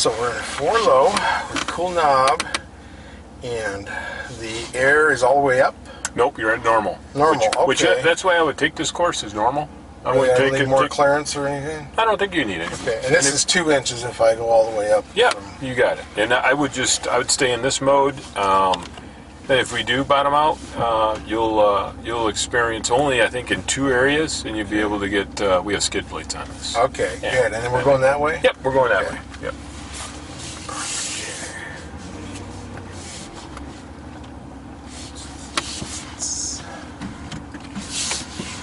So we're in 4 low with a cool knob, and the air is all the way up. Nope, you're at normal. Normal, Which that's why I would take this course as normal. I wouldn't take it. More clearance or anything? I don't think you need it. Okay, and this is 2 inches if I go all the way up. Yeah, you got it. And I would stay in this mode. And if we do bottom out, you'll experience only, I think, in 2 areas, and you'll be able to get. We have skid plates on this. Okay, good. And then we're going that way. Yep, we're going that way. Yep.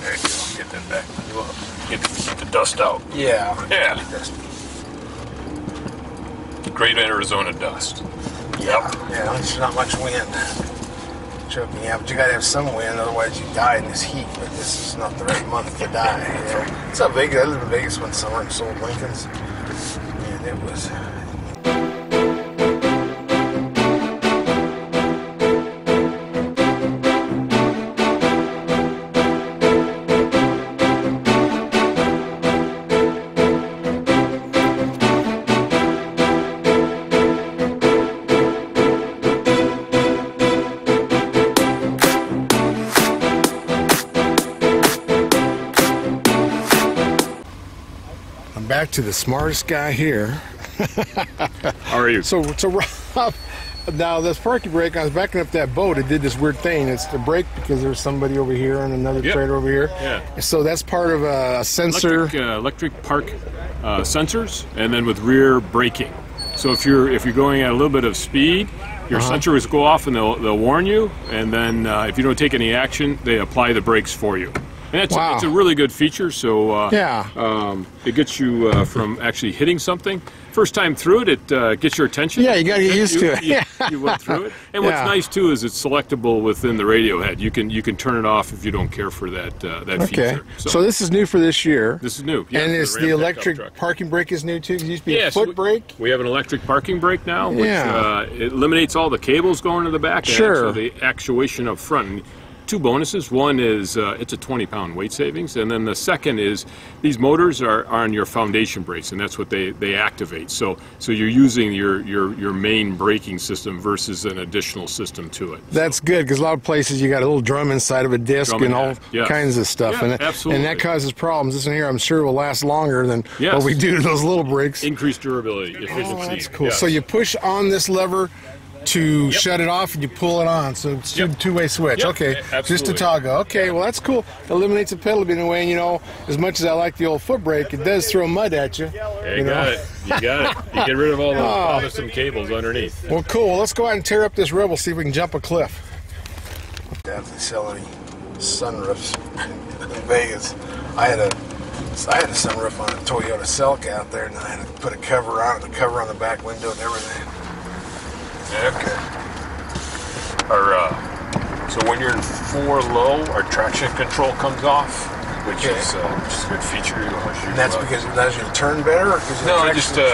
There you go. Get that back. Get the dust out. Yeah. Yeah. Great Arizona dust. Yep. Yeah, there's not much wind. Joking, yeah, but you gotta have some wind, otherwise you die in this heat. But this is not the right month to die. Yeah. It's not Vegas. I lived in Vegas one summer and sold Lincolns, and it was. Back to the smartest guy here. How are you? So Rob, now this parking brake, I was backing up that boat, it did this weird thing. It's the brake because there's somebody over here and another trailer over here. Yeah. So that's part of a sensor. Electric park sensors, and then with rear braking. So if you're going at a little bit of speed, your sensors go off and they'll warn you, and then if you don't take any action, they apply the brakes for you. And it's a really good feature, so it gets you from actually hitting something. First time through it gets your attention. Yeah, you got to get used to it. You went through it. And what's nice, too, is it's selectable within the radio head. You can turn it off if you don't care for that feature. So this is new for this year. This is new. Yeah, and it's the electric parking brake is new, too? It used to be a foot brake? We have an electric parking brake now, which it eliminates all the cables going to the back and the actuation up front. And 2 bonuses. One is it's a 20-pound weight savings, and then the second is these motors are on your foundation brakes, and that's what they activate. So you're using your main braking system versus an additional system to it. That's good, because a lot of places you got a little drum inside of a disc and all kinds of stuff, absolutely. And that causes problems. This one here, I'm sure, will last longer than what we do to those little brakes. Increased durability, efficiency. Oh, that's cool. So you push on this lever to shut it off, and you pull it on, so it's a two-way switch. Okay, absolutely. Just to toggle. Okay, well that's cool. Eliminates the pedal being away, and you know, as much as I like the old foot brake, it does throw mud at you. You got it. You got it. You get rid of all those bothersome cables underneath. Well, cool. Well, let's go out and tear up this Rebel, see if we can jump a cliff. If they sell any sunroofs in Vegas, I had a sunroof on a Toyota Celica out there, and I had to put a cover on it, the cover on the back window and everything. Okay. So when you're in 4 low, our traction control comes off, which is a good feature. And that's because it allows you to turn better? Or no, it just it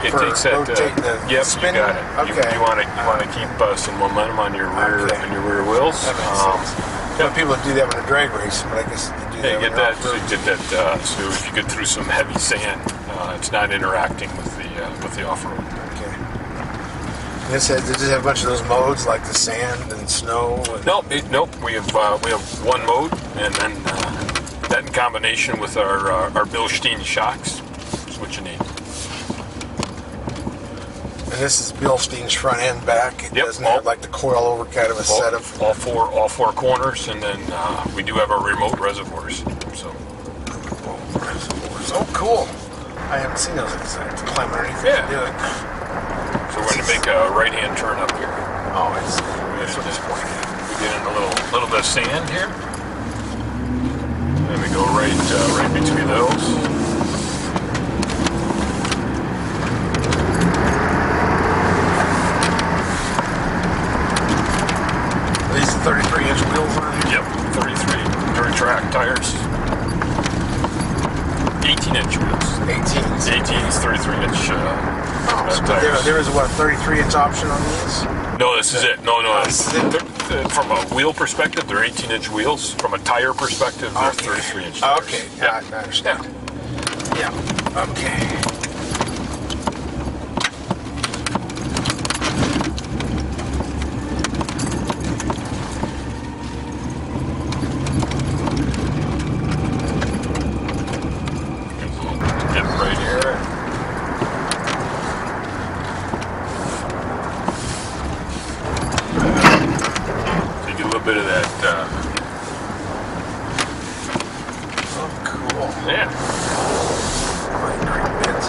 takes that. Yep, spinning? You got it. Okay. You want to keep some momentum on your rear wheels. That makes sense. Some people do that with a drag race, but I guess they do that. You get that. So you get that. So if you get through some heavy sand, it's not interacting with the off-road. Does it have a bunch of those modes like the sand and snow? And Nope. We have one mode, and then that in combination with our Bilstein shocks is what you need. And this is Bilstein's front and back. It doesn't have like the coil over kind of a set of all four corners, and then we do have our remote reservoirs. So reservoirs. Oh, cool! I haven't seen those because I have to climb underneath to do it. So we're going to make a right-hand turn up here. Oh, that's what this point is. We get in a little bit of sand here. And we go right between those. Are these 33-inch wheels on here? Yep, 33 dirt track tires. 18-inch wheels. 18 is 33-inch. There is a 33-inch option on these? No, this is it. No. From a wheel perspective, they're 18-inch wheels. From a tire perspective, they're 33-inch tires. Okay, I understand. Yeah. Okay. right here. So you get a little bit of that. Oh, cool. Yeah. Great bits.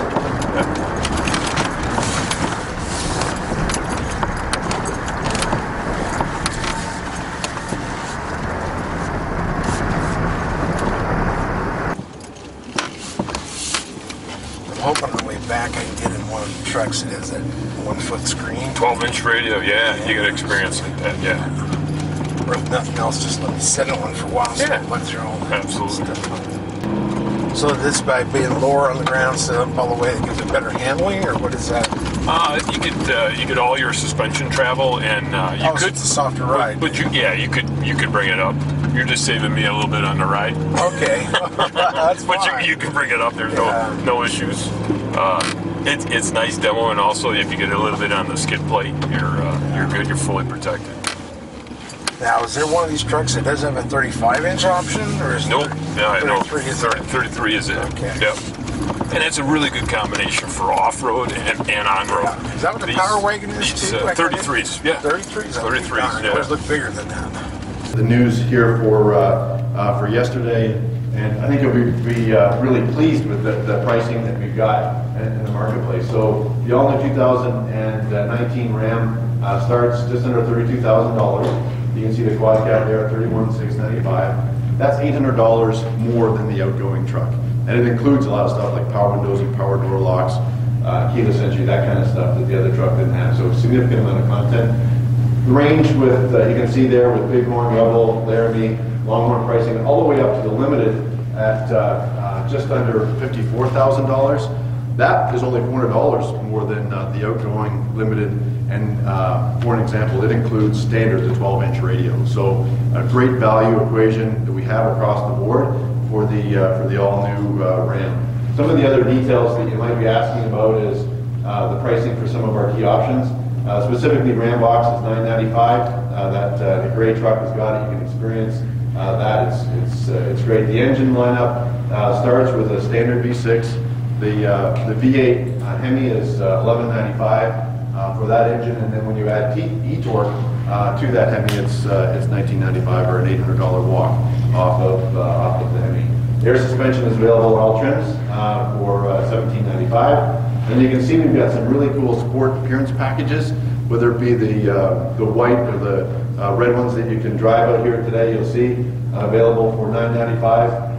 I'm hoping on the way back I can get in one of the trucks that has that 1-foot screen. 12-inch radio, yeah, you get experience like that, yeah. Or if nothing else, just let me sit on one for a while so I went through all that Absolutely. stuff. So this by being lower on the ground, set up all the way, it gives it better handling, or what is that? You get all your suspension travel, and you could. It's a softer ride. But you could bring it up. You're just saving me a little bit on the ride. Okay, that's fine. But you can bring it up. There's no issues. It's nice demo, and also if you get a little bit on the skid plate, you're good. You're fully protected. Now, is there one of these trucks that does have a 35-inch option, or is Nope. No, 33 is it? 33 is it. Okay. Yep. And it's a really good combination for off-road and on-road. Yeah. Is that what the Power Wagon is, too? 33s, yeah. 33s? 33s, It yeah. always look bigger than that. The news here for yesterday, and I think you'll be really pleased with the pricing that we've got in the marketplace. So the all-new 2019 Ram starts just under $32,000. You can see the quad cab there at $31,695. That's $800 more than the outgoing truck, and it includes a lot of stuff like power windows and power door locks, keyless entry, that kind of stuff that the other truck didn't have. So a significant amount of content. The range with you can see there with Bighorn, Rebel, Laramie, Longhorn pricing all the way up to the Limited at just under $54,000. That is only $400 more than the outgoing Limited. And for an example, it includes standard to 12-inch radio. So a great value equation that we have across the board for the all-new Ram. Some of the other details that you might be asking about is the pricing for some of our key options. Specifically, Ram box is $995. The gray truck has got it. You can experience that. It's great. The engine lineup starts with a standard V6. The V8 Hemi is $1195 for that engine, and then when you add e-torque to that Hemi, it's $1995 or an $800 walk off of the Hemi. Air suspension is available in all trims for $1795. And you can see we've got some really cool sport appearance packages, whether it be the white or the red ones that you can drive out here today. You'll see available for $995.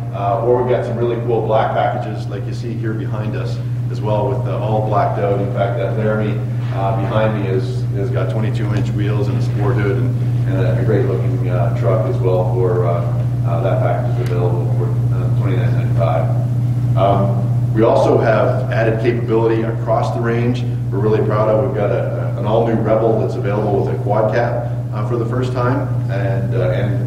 Or we've got some really cool black packages like you see here behind us as well, with all blacked out. In fact, that Laramie behind me has got 22-inch wheels and a sport hood and a great looking truck as well. For that package is available for $29.95. We also have added capability across the range. We're really proud of. We've got an all-new Rebel that's available with a quad cab for the first time, and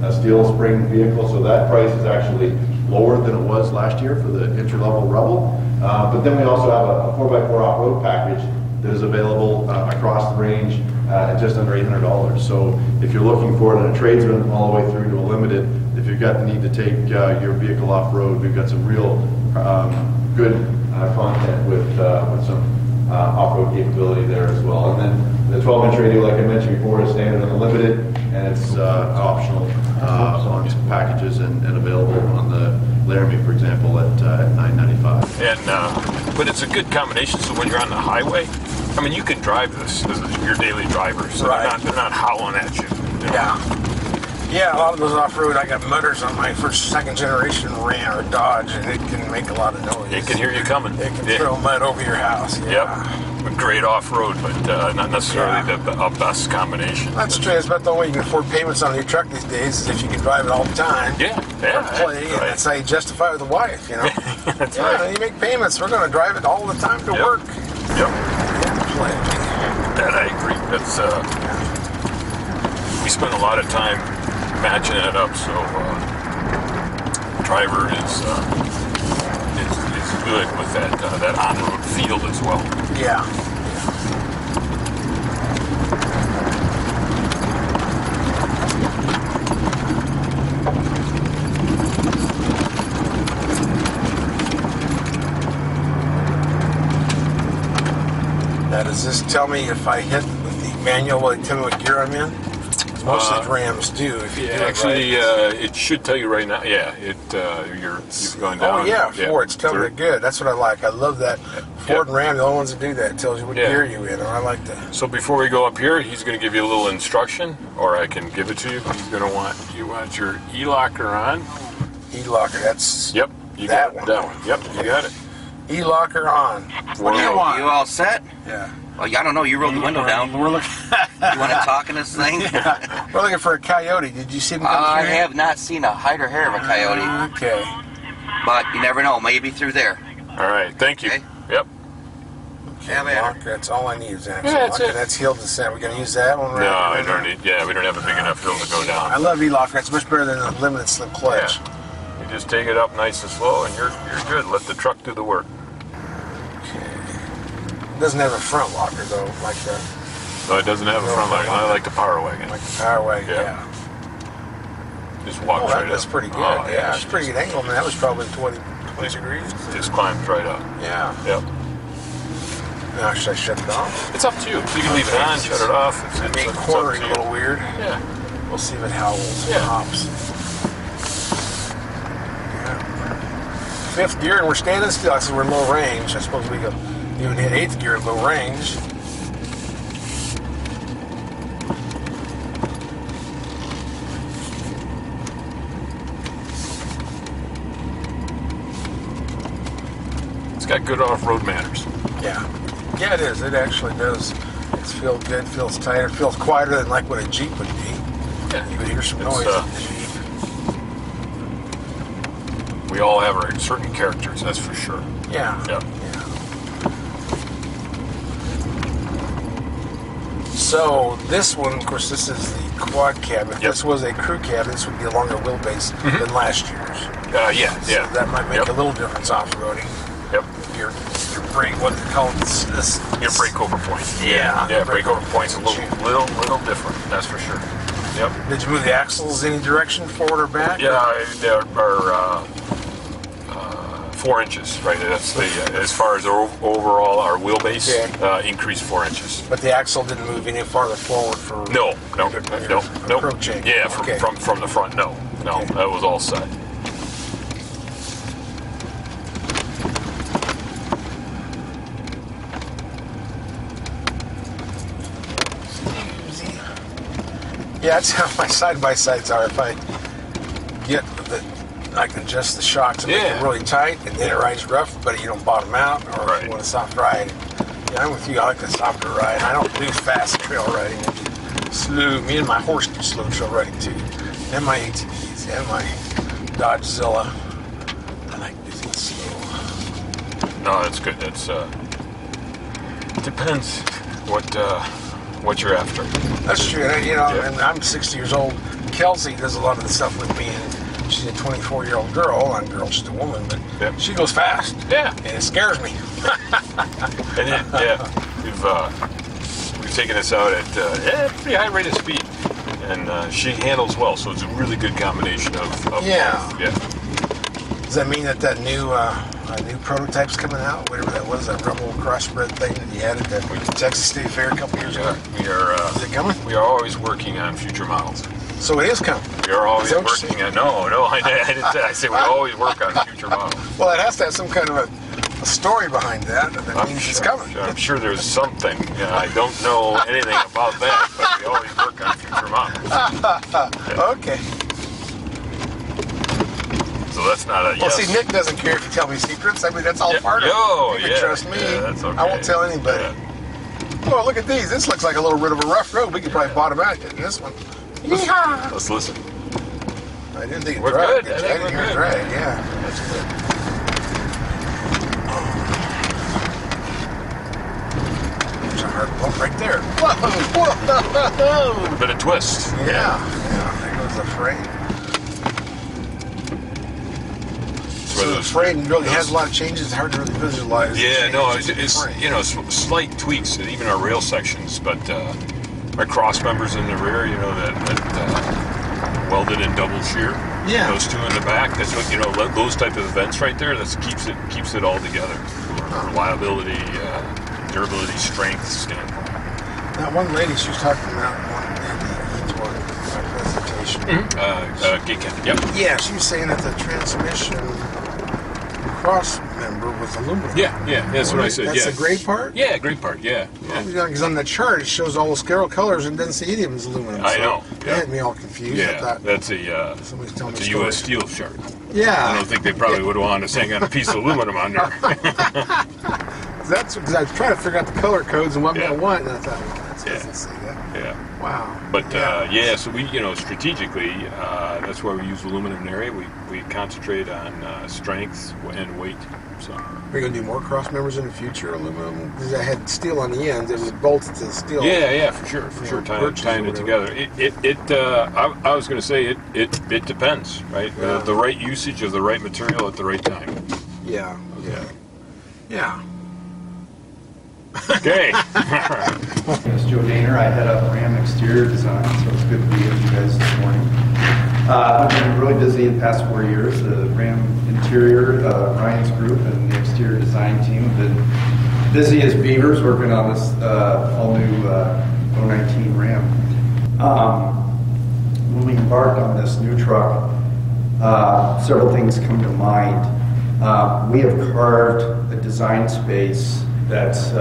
a steel spring vehicle. So that price is actually lower than it was last year for the entry-level Rebel. But then we also have a 4x4 off-road package that is available across the range at just under $800. So if you're looking for it in a tradesman all the way through to a Limited, if you've got the need to take your vehicle off-road, we've got some real good content with some off-road capability there as well. And then the 12-inch radio, like I mentioned before, is standard on the Limited, and it's optional on some packages and available on the Laramie, for example, at $995. And but it's a good combination. So when you're on the highway, I mean, you can drive this as your daily driver. So they're not howling at you. Yeah. Yeah, a lot of those off-road, I got mutters on my second generation Ram or Dodge, and it can make a lot of noise. It can hear you coming. It can throw mud over your house. Yeah. Yep. Great off-road, but not necessarily the best combination. That's true. It's about the only way you can afford payments on your truck these days is if you can drive it all the time. Yeah. Play, and that's how you justify with the wife, you know. That's right. You make payments. We're going to drive it all the time to work. Yep. Play. That I agree. That's we spend a lot of time matching it up, so driver is good with that on-road feel as well. Yeah. Now, does this tell me if I hit with the manual, will it tell me what gear I'm in? Most of the Rams do. If you do actually, it right. it should tell you right now. Yeah, you've gone down. Oh yeah, Ford's telling me good. That's what I like. I love that. Ford and Ram, the only ones that do that. It tells you what gear you're in. I like that. So before we go up here, he's going to give you a little instruction, or I can give it to you. He's going to want your E-locker on. E-locker. That's you that got one. that one. Yep, you got it. E-locker on. What do you want? You all set? Yeah. Well, I don't know. You rolled the window down. We're looking. You want to talk in this thing? Yeah. We're looking for a coyote. Did you see him come through? I have not seen a hide or hair of a coyote. Okay. But you never know. Maybe through there. All right. Thank you. Okay. Yep. Lock, that's all I need is that. Yeah, that's it. That's healed descent. We're going to use that one. No, I don't need. Yeah, we don't have a big enough hill to go down. I love E-locker. It's much better than a limited slip clutch. Yeah. You just take it up nice and slow, and you're good. Let the truck do the work. It doesn't have a front locker though, like the. No, it doesn't have a front locker. I like the Power Wagon. Like the Power Wagon. Yeah. Just walks right up. That's pretty good. Oh, yeah, it's pretty good angle. Man, that was probably 20 degrees. Just climbs right up. Yeah. Yep. Now should I shut it off? It's up to you. You can leave it on, shut it off. It's cornering a little weird. Yeah. We'll see if it howls. Yeah. Hops. Yeah. 5th gear, and we're standing still. I said we're in low range. I suppose we go even hit 8th gear at low range. It's got good off-road manners. Yeah. Yeah, it is. It actually does. It feels good, feels tighter, feels quieter than like what a Jeep would be. Yeah. You would hear some noise in the Jeep. We all have our certain characters, that's for sure. Yeah. Yep. Yeah. So this one, of course, this is the quad cab. If this was a crew cab, this would be a longer wheelbase than last year's. Yeah. So that might make a little difference off-roading. Yep. Your brake, what they call this? Your brake over point. Yeah. Yeah, brake over point's a little different, that's for sure. Yep. Did you move the axles any direction, forward or back? Yeah, there are 4 inches, right? That's the as far as overall our wheelbase increased 4 inches. But the axle didn't move any farther forward for no. approaching. Yeah, from the front, no, that was all set. Yeah, that's how my side-by-sides are. If I I can adjust the shocks and make it really tight, and then it rides rough, but you don't bottom out, or if you want a soft ride. Yeah, I'm with you. I like the softer ride. I don't do fast trail riding. Slow. Me and my horse do slow trail riding too, and my ATVs, and my Dodgezilla. I like doing it slow. No, that's good. That's depends what you're after. That's true. And I'm 60 years old. Kelsey does a lot of the stuff with me, and she's a 24-year-old girl. I'm a girl, she's a woman, but she goes fast. Yeah. And it scares me. And we've taken this out at pretty high rate of speed, and she handles well. So it's a really good combination of both. Yeah. Does that mean that new prototype's coming out? Whatever that was, that Rebel crossbred thing that you had at the Texas State Fair a couple years ago. We are. Is it coming? We are always working on future models. So it is coming. We are always working on. No, I didn't say. I said we always work on future models. Well, it has to have some kind of a story behind that. That means it's coming. I'm sure there's something. I don't know anything about that, but we always work on future models. Okay. So that's not a yes. Well, see, Nick doesn't care if you tell me secrets. I mean, that's all part of it. You can trust me. That's okay. I won't tell anybody. Oh, look at these. This looks like a little bit of a rough road. We could probably bottom out in this one. Yeehaw! Let's listen. I didn't think it we're dragged. good. I didn't hear it drag, yeah. That's good. There's a hard bump right there. Whoa! A bit of twist. Yeah. There goes the frame. So the frame really has a lot of changes. It's hard to really visualize. Yeah, no, it's slight tweaks in even our rail sections, but my cross members in the rear, that welded in double shear. Yeah. Those two in the back. That's what those type of events right there. That keeps it all together. Reliability, durability, strength standpoint. That one lady, she was talking about one in the presentation. Geekin. Yep. Yeah, she was saying that the transmission cross member was aluminum. Yeah, that's what I said. That's the gray part? Yeah, gray part, yeah. Because on the chart it shows all the scale colors and doesn't see any of them as aluminum. I know. It had me all confused. Yeah, I thought, that's a U.S. Steel chart. Yeah. I don't think they probably would want us hang on a piece of aluminum on there. That's because I was trying to figure out the color codes and what meant what, and I thought, well, that doesn't say that. Yeah. Wow. But so we, strategically, that's why we use aluminum in the area. We concentrate on strength and weight. So. Are you going to do more cross members in the future, aluminum? Because I had steel on the ends. It was bolted to steel. Yeah, for sure. Tying it together. I was going to say it depends, right? Yeah. The right usage of the right material at the right time. Yeah. Okay. It's Joe Daner. I head up RAM exterior design, so it's good to be with you guys this morning. I've been really busy the past 4 years. The RAM interior, Ryan's group, and the exterior design team have been busy as beavers working on this all-new 019 RAM. When we embarked on this new truck, several things come to mind. We have carved a design space that's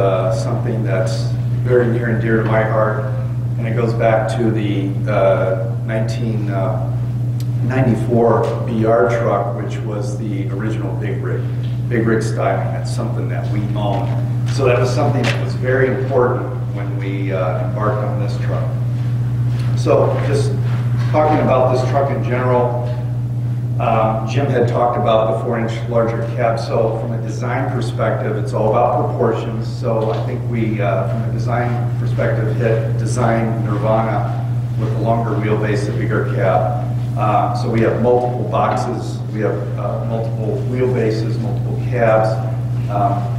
something that's very near and dear to my heart, and it goes back to the 1994 BR truck, which was the original big rig styling. That's something that we own. So that was something that was very important when we embarked on this truck. So just talking about this truck in general, Jim had talked about the 4-inch larger cab. So from a design perspective, it's all about proportions. So I think we, from a design perspective, hit design nirvana with a longer wheelbase, a bigger cab. So we have multiple boxes, we have multiple wheelbases, multiple cabs.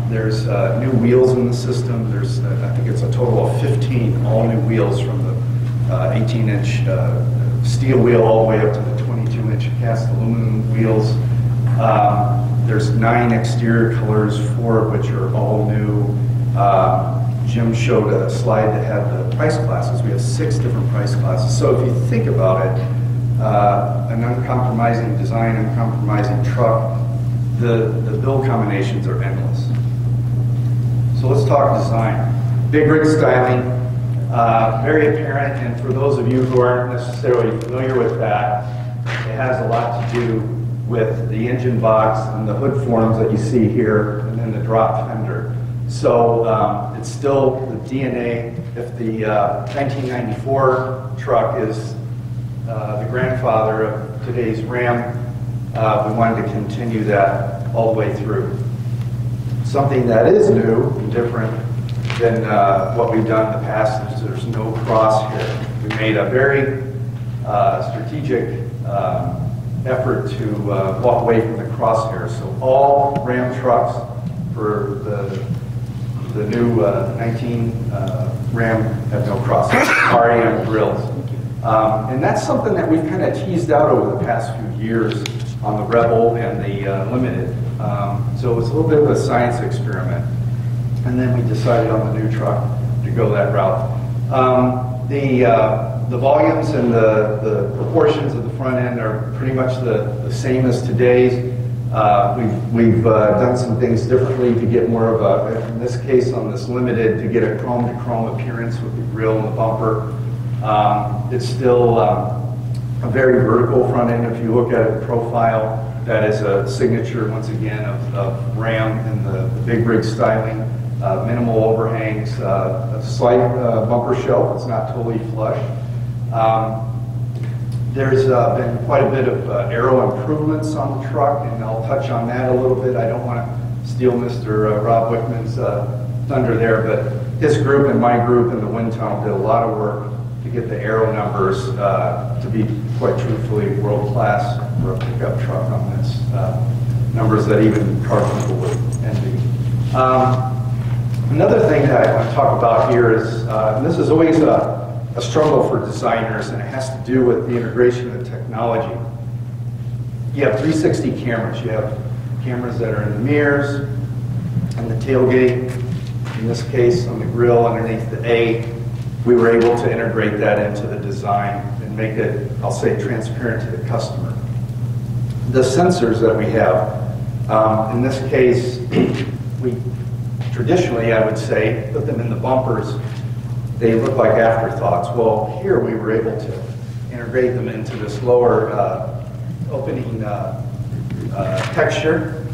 There's new wheels in the system. There's, I think it's a total of 15 all new wheels from the 18-inch steel wheel all the way up to the 22-inch cast aluminum wheels. There's 9 exterior colors, 4 of which are all new. Jim showed a slide that had the price classes. We have 6 different price classes. So if you think about it, an uncompromising design, uncompromising truck, the build combinations are endless. So let's talk design. Big rig styling, very apparent, and for those of you who aren't necessarily familiar with that, it has a lot to do with the engine box and the hood forms that you see here, and then the drop fender. So it's still the DNA. If the 1994 truck is the grandfather of today's Ram, we wanted to continue that all the way through. Something that is new and different than what we've done in the past is there's no crosshair. We made a very strategic effort to walk away from the crosshair. So all Ram trucks for the new 19 Ram have no crosshair, REM grills. And that's something that we've kind of teased out over the past few years on the Rebel and the Limited. So it was a little bit of a science experiment. And then we decided on the new truck to go that route. The volumes and the proportions of the front end are pretty much the same as today's. We've done some things differently to get more of a, in this case on this Limited, to get a chrome to chrome appearance with the grille and the bumper. It's still a very vertical front end. If you look at it in profile, that is a signature, once again, of Ram and the big rig styling. Minimal overhangs, a slight bumper shelf. It's not totally flush. There's been quite a bit of aero improvements on the truck, and I'll touch on that a little bit. I don't want to steal Mr. Rob Wickman's thunder there, but his group and my group in the wind tunnel did a lot of work to get the aero numbers to be, quite truthfully, world-class for a pickup truck on this. Numbers that even car people would envy. Another thing that I want to talk about here is, and this is always a struggle for designers, and it has to do with the integration of the technology. You have 360 cameras. You have cameras that are in the mirrors, and the tailgate, in In this case, on the grill underneath the A, we were able to integrate that into the design and make it, I'll say, transparent to the customer. The sensors that we have, in this case, we traditionally, I would say, put them in the bumpers. They look like afterthoughts. Well, here we were able to integrate them into this lower opening texture,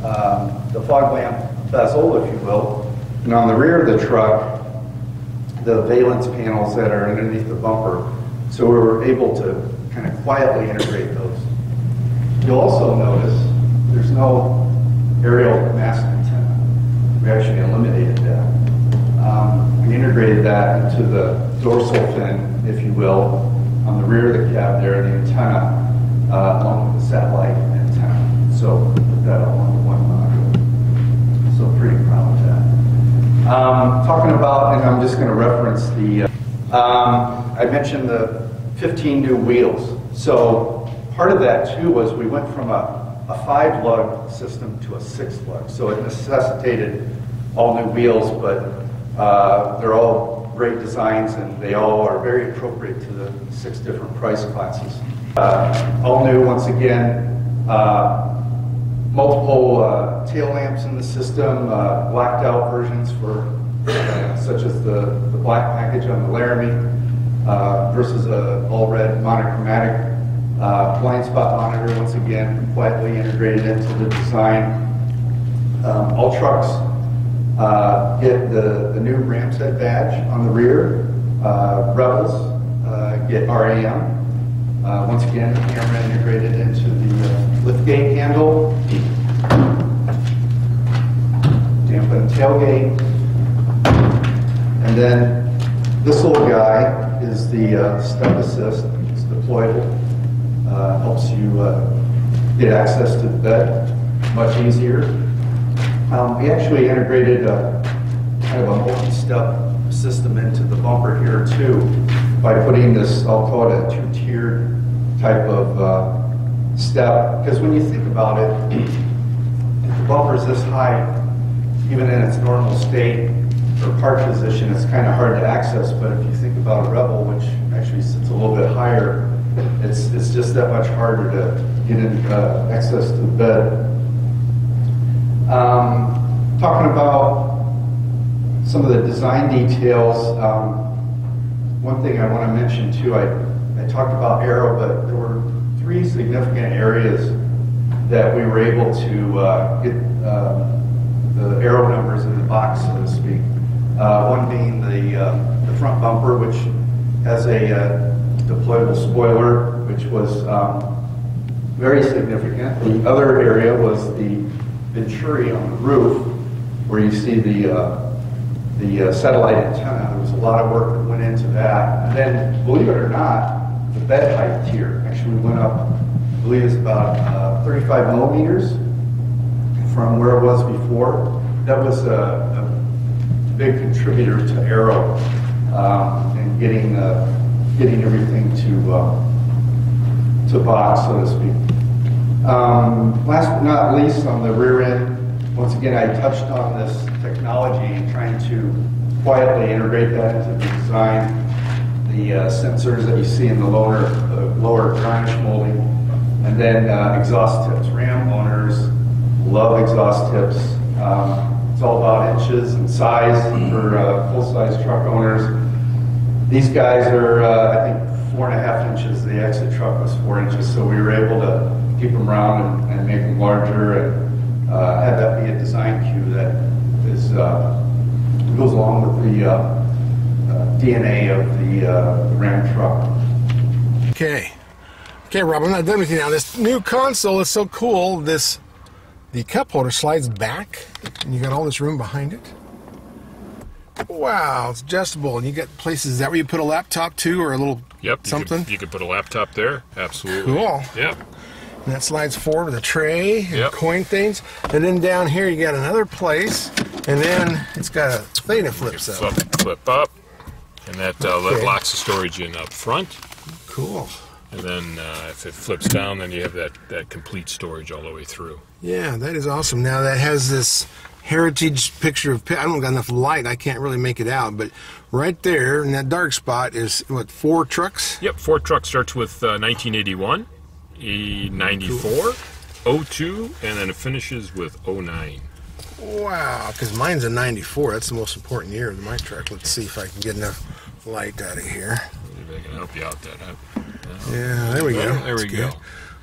the fog lamp bezel, if you will. And on the rear of the truck, the valence panels that are underneath the bumper. So we were able to kind of quietly integrate those. You'll also notice there's no aerial mast antenna. We actually eliminated that. We integrated that into the dorsal fin, if you will, on the rear of the cab there, the antenna, along with the satellite antenna. So put that all into one module. So pretty proud of that. Talking about, and I'm just going to reference the, I mentioned the 15 new wheels. So part of that too was we went from a 5-lug system to a 6-lug. So it necessitated all new wheels, but they're all great designs and they all are very appropriate to the 6 different price classes. All new, once again, multiple tail lamps in the system, blacked out versions for such as the black package on the Laramie versus a all red monochromatic blind spot monitor, once again, quietly integrated into the design. All trucks get the new Ramset badge on the rear. Rebels get RAM. Once again, the camera integrated into the liftgate handle. Dampen tailgate. And then this little guy is the step assist. It's deployable. Helps you get access to the bed much easier. We actually integrated kind of a multi-step system into the bumper here too by putting this, I'll call it a 2-tiered type of step. Because when you think about it, if the bumper is this high, even in its normal state or park position, it's kind of hard to access. But if you think about a Rebel, which actually sits a little bit higher, it's just that much harder to get access to the bed. Talking about some of the design details, one thing I want to mention too, I talked about aero, but there were 3 significant areas that we were able to get the aero numbers in the box, so to speak. One being the front bumper, which has a deployable spoiler, which was very significant. The other area was the venturi on the roof, where you see the satellite antenna. There was a lot of work that went into that. And then, believe it or not, the bed height here actually went up, I believe it's about 35 millimeters from where it was before. That was a big contributor to aero and getting everything to box, so to speak. Last but not least, on the rear end, once again, I touched on this technology and trying to quietly integrate that into the design. The sensors that you see in the lower garnish molding, and then exhaust tips. Ram owners love exhaust tips. It's all about inches and size for full-size truck owners. These guys are, I think, 4.5 inches. The exit truck was 4 inches, so we were able to keep them round and make them larger, and have that be a design cue that is goes along with the DNA of the Ram truck. Okay, Rob, I'm not done with you now. This new console is so cool. The cup holder slides back, and you got all this room behind it. Wow, it's adjustable, and you got places. Is that where you put a laptop too, or a little something? You could put a laptop there. Absolutely. Cool. Yep. And that slides forward with a tray and coin things. And then down here you got another place, and then it's got a thing that flips up. Flip up, and that locks the storage in up front. Cool. And then if it flips down, then you have that complete storage all the way through. Yeah, that is awesome. Now that has this Heritage picture of, I don't got enough light, I can't really make it out, but right there in that dark spot is, what, 4 trucks? Yep, 4 trucks starts with 1981, 94, 02, and then it finishes with 09. Wow, because mine's a 94. That's the most important year of my truck. Let's see if I can get enough light out of here. Maybe I can help you out that. Yeah, there we go. There we go.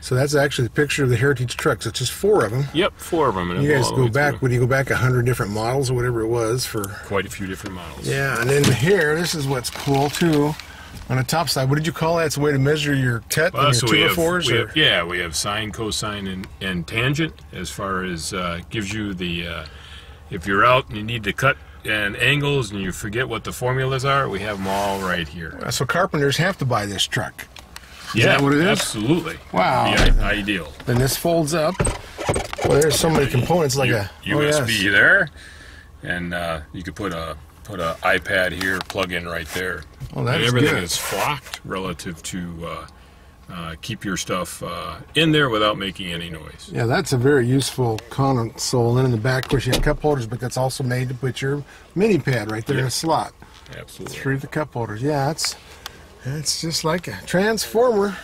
So that's actually the picture of the Heritage trucks. It's just 4 of them. Yep, 4 of them. And You guys go back, would you go back 100 different models or whatever it was for? Quite a few different models. Yeah, and then here, this is what's cool too. On the top side, what did you call that? It's a way to measure your tet and your So 204s? we have sine, cosine, and tangent as far as gives you the, if you're out and you need to cut and angles and you forget what the formulas are, we have them all right here. So carpenters have to buy this truck. Is Yeah, that what it is? Absolutely. Wow. Ideal. Then this folds up. Well, there's so many components like a USB there, and you could put a iPad here, plug in right there. Well, that's and everything good. is flocked relative to keep your stuff in there without making any noise. Yeah, that's a very useful console. And then in the back, of course, you have cup holders, but that's also made to put your mini pad right there in a slot Absolutely. through the cup holders. Yeah, it's just like a Transformer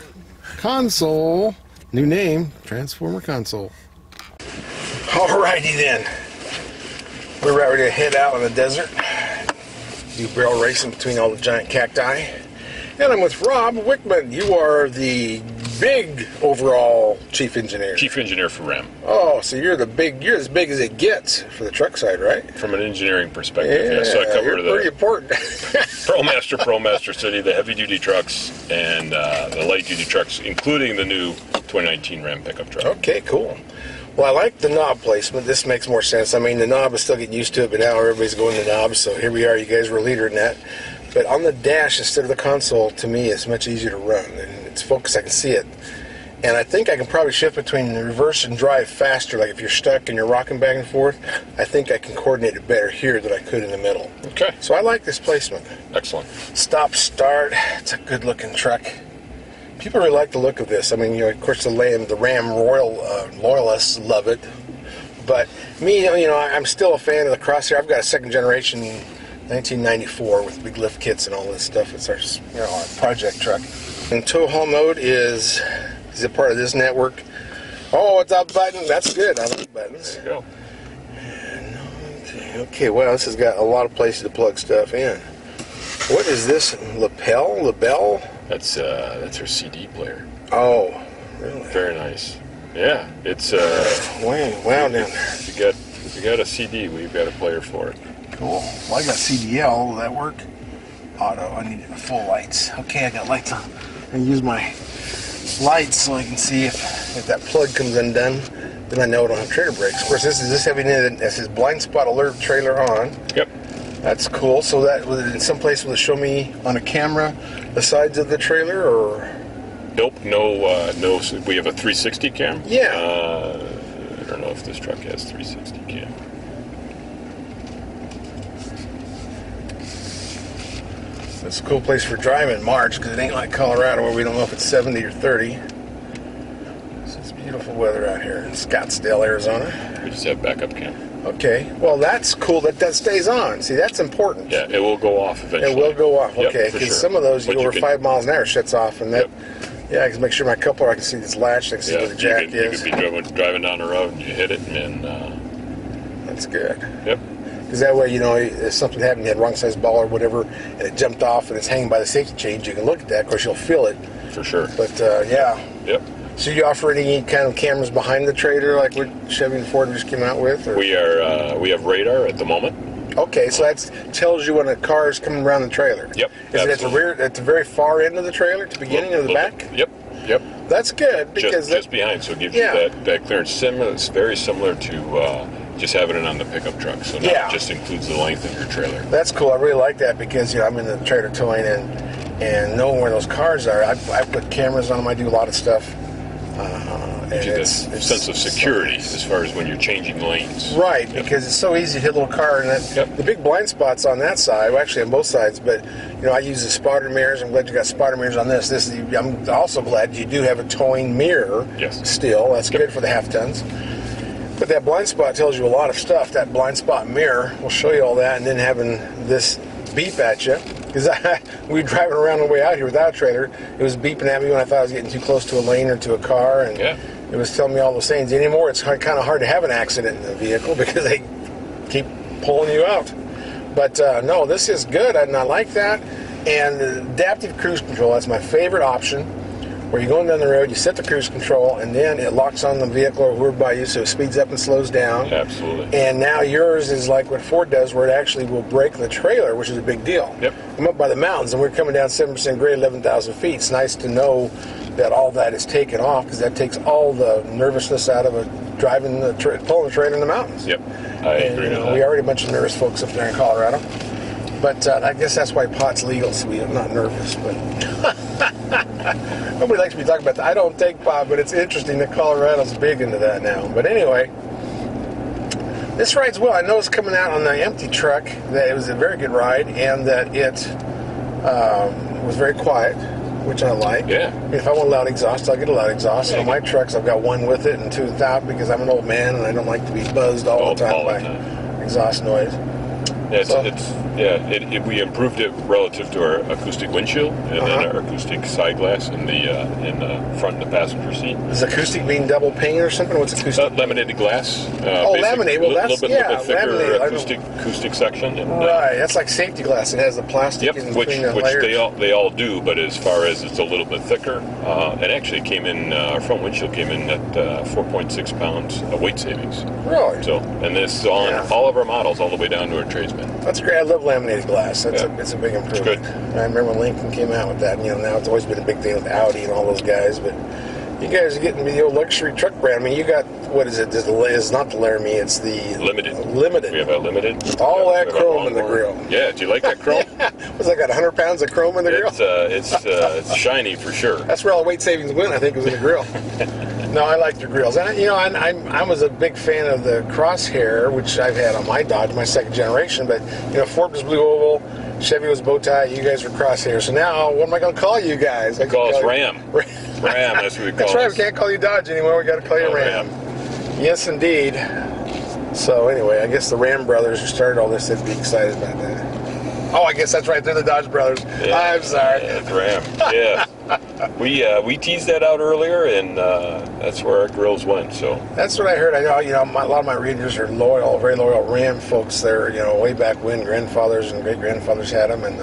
console. New name, Transformer console. Alrighty then. We're ready to head out in the desert. Do barrel racing between all the giant cacti. And I'm with Rob Wickman. You are the big overall chief engineer. Chief engineer for RAM. Oh, so you're as big as it gets for the truck side, right? From an engineering perspective, yeah. So I cover you're pretty important. ProMaster City, the heavy-duty trucks, and the light-duty trucks, including the new 2019 Ram pickup truck. Okay, cool. Well, I like the knob placement. This makes more sense. I mean, the knob is still getting used to it, but now everybody's going to knobs, so here we are. You guys were a leader in that. But on the dash instead of the console, to me, it's much easier to run. And it's focused, I can see it. And I think I can probably shift between the reverse and drive faster. Like if you're stuck and you're rocking back and forth, I think I can coordinate it better here than I could in the middle. Okay. So I like this placement. Excellent. Stop, start. It's a good looking truck. People really like the look of this. I mean, you know, of course, the Ram loyalists love it. But me, you know, I'm still a fan of the Crosshair. I've got a second generation 1994 with big lift kits and all this stuff. It's our, you know, our project truck. And tow haul mode is it part of this network? Oh, it's a button. That's good. I like buttons. There you go. Okay, well, this has got a lot of places to plug stuff in. What is this? Labelle? That's her CD player. Oh, really? Very nice. Yeah, it's Wow down there. If you got a CD, we've got a player for it. Cool. Well, I got CDL. Will that work? Auto. I need full lights. Okay, I got lights on. I use my lights so I can see if that plug comes undone. Then I know I don't have trailer brakes. Of course, this heavy knit. This is blind spot alert trailer on. Yep. That's cool. So that in some place will it show me on a camera the sides of the trailer, or? Nope. No. We have a 360 cam. Yeah. I don't know if this truck has 360 cam. It's a cool place for driving in March because it ain't like Colorado where we don't know if it's 70 or 30. So it's beautiful weather out here in Scottsdale, Arizona. We just have backup cam. Okay, well that's cool that stays on. See, that's important. Yeah, it will go off eventually. It will go off, Yep, okay, for because sure. some of those But you you over can- 5 miles an hour shuts off, and that, Yep. yeah, I can make sure my coupler, I can see this latch, I can see where the jack you is. could be driving down the road and you hit it, and That's good. yep. Because that way, you know, if something happened, you had wrong size ball or whatever, and it jumped off and it's hanging by the safety chain, you can look at that. Of course, you'll feel it. For sure. But, yeah. Yep. So you offer any kind of cameras behind the trailer like what Chevy and Ford just came out with? Or? We have radar at the moment. Okay, so that tells you when a car is coming around the trailer. Yep. Is it absolutely. at the very far end of the trailer, at the beginning or the back? Yep. Yep. That's good because Just behind, so it gives Yeah. you that clearance. Similar, it's very similar to just having it on the pickup truck. So now Yeah. it just includes the length of your trailer. that's cool. I really like that because, you know, I'm in the trailer towing and knowing where those cars are. I put cameras on them. I do a lot of stuff. Gives you that sense of security as far as when you're changing lanes. Right, because it's so easy to hit a little car, and Yep. the big blind spots on that side, well, actually on both sides, but, you know, I use the spotter mirrors. I'm glad you got spotter mirrors on this. I'm also glad you do have a towing mirror Yes. still. That's good for the half tons. But that blind spot tells you a lot of stuff. That blind spot mirror will show you all that, and then having this beep at you. Because we were driving around on the way out here without a trailer. It was beeping at me when I thought I was getting too close to a lane or to a car, and it was telling me all those things. Anymore, it's kind of hard to have an accident in the vehicle because they keep pulling you out. But no, this is good, and I like that. And the adaptive cruise control, that's my favorite option. Where you're going down the road, you set the cruise control, and then it locks on the vehicle or whoever by you, so it speeds up and slows down. Absolutely. And now yours is like what Ford does, where it actually will brake the trailer, which is a big deal. Yep. I'm up by the mountains, and we're coming down 7% grade, 11,000 feet. It's nice to know that all that is taken off, because that takes all the nervousness out of pulling the trailer in the mountains. Yep, I agree with that. We already a bunch of nervous folks up there in Colorado. But I guess that's why pot's legal, so I'm not nervous. But nobody likes me talking about that. I don't take pot, but it's interesting that Colorado's big into that now. But anyway, this rides well. I noticed coming out on the empty truck that it was a very good ride, and that it was very quiet, which I like. Yeah. If I want a loud exhaust, I'll get a loud exhaust. On my trucks, I've got one with it and two without, because I'm an old man and I don't like to be buzzed all the time by exhaust noise. Yeah, we improved it relative to our acoustic windshield, and then our acoustic side glass in the front of the passenger seat. Is acoustic mean double pane or something? What's acoustic? Laminated glass. Laminate. Well, that's a little bit thicker laminate. acoustic section. And, right, that's like safety glass. It has the plastic in between the layers. they all do, but as far as it's a little bit thicker, it actually came in. Our front windshield came in at 4.6 pounds weight savings. Really? So, and this is on all of our models, all the way down to our tradesmen. That's great. I love laminated glass. It's a big improvement. It's good. I remember when Lincoln came out with that. And, now it's always been a big thing with Audi and all those guys. But you guys are getting the old luxury truck brand. I mean, you got, what is it? It's not the Laramie. It's the Limited. Limited. We have a Limited. All that chrome in the grill. Yeah. Do you like that chrome? Was that got 100 pounds of chrome in the grill? It's shiny for sure. That's where all the weight savings went. I think was in the grill. No, I like their grills, and I was a big fan of the crosshair, which I've had on my Dodge, my second generation. But Ford was blue oval, Chevy was bow tie. You guys were crosshair. So now, what am I going to call you guys? We call us Ram. Ram, that's what we call That's right. We can't call you Dodge anymore. We got to call you Ram. Yes, indeed. So anyway, I guess the Ram brothers who started all this, they'd be excited about that. Oh, I guess that's right. They're the Dodge brothers. Yeah, I'm sorry. Yeah, Ram. Yeah. We teased that out earlier, and that's where our grills went. So that's what I heard. I know, a lot of my readers are loyal, very loyal Ram folks. They're, way back when grandfathers and great grandfathers had them, and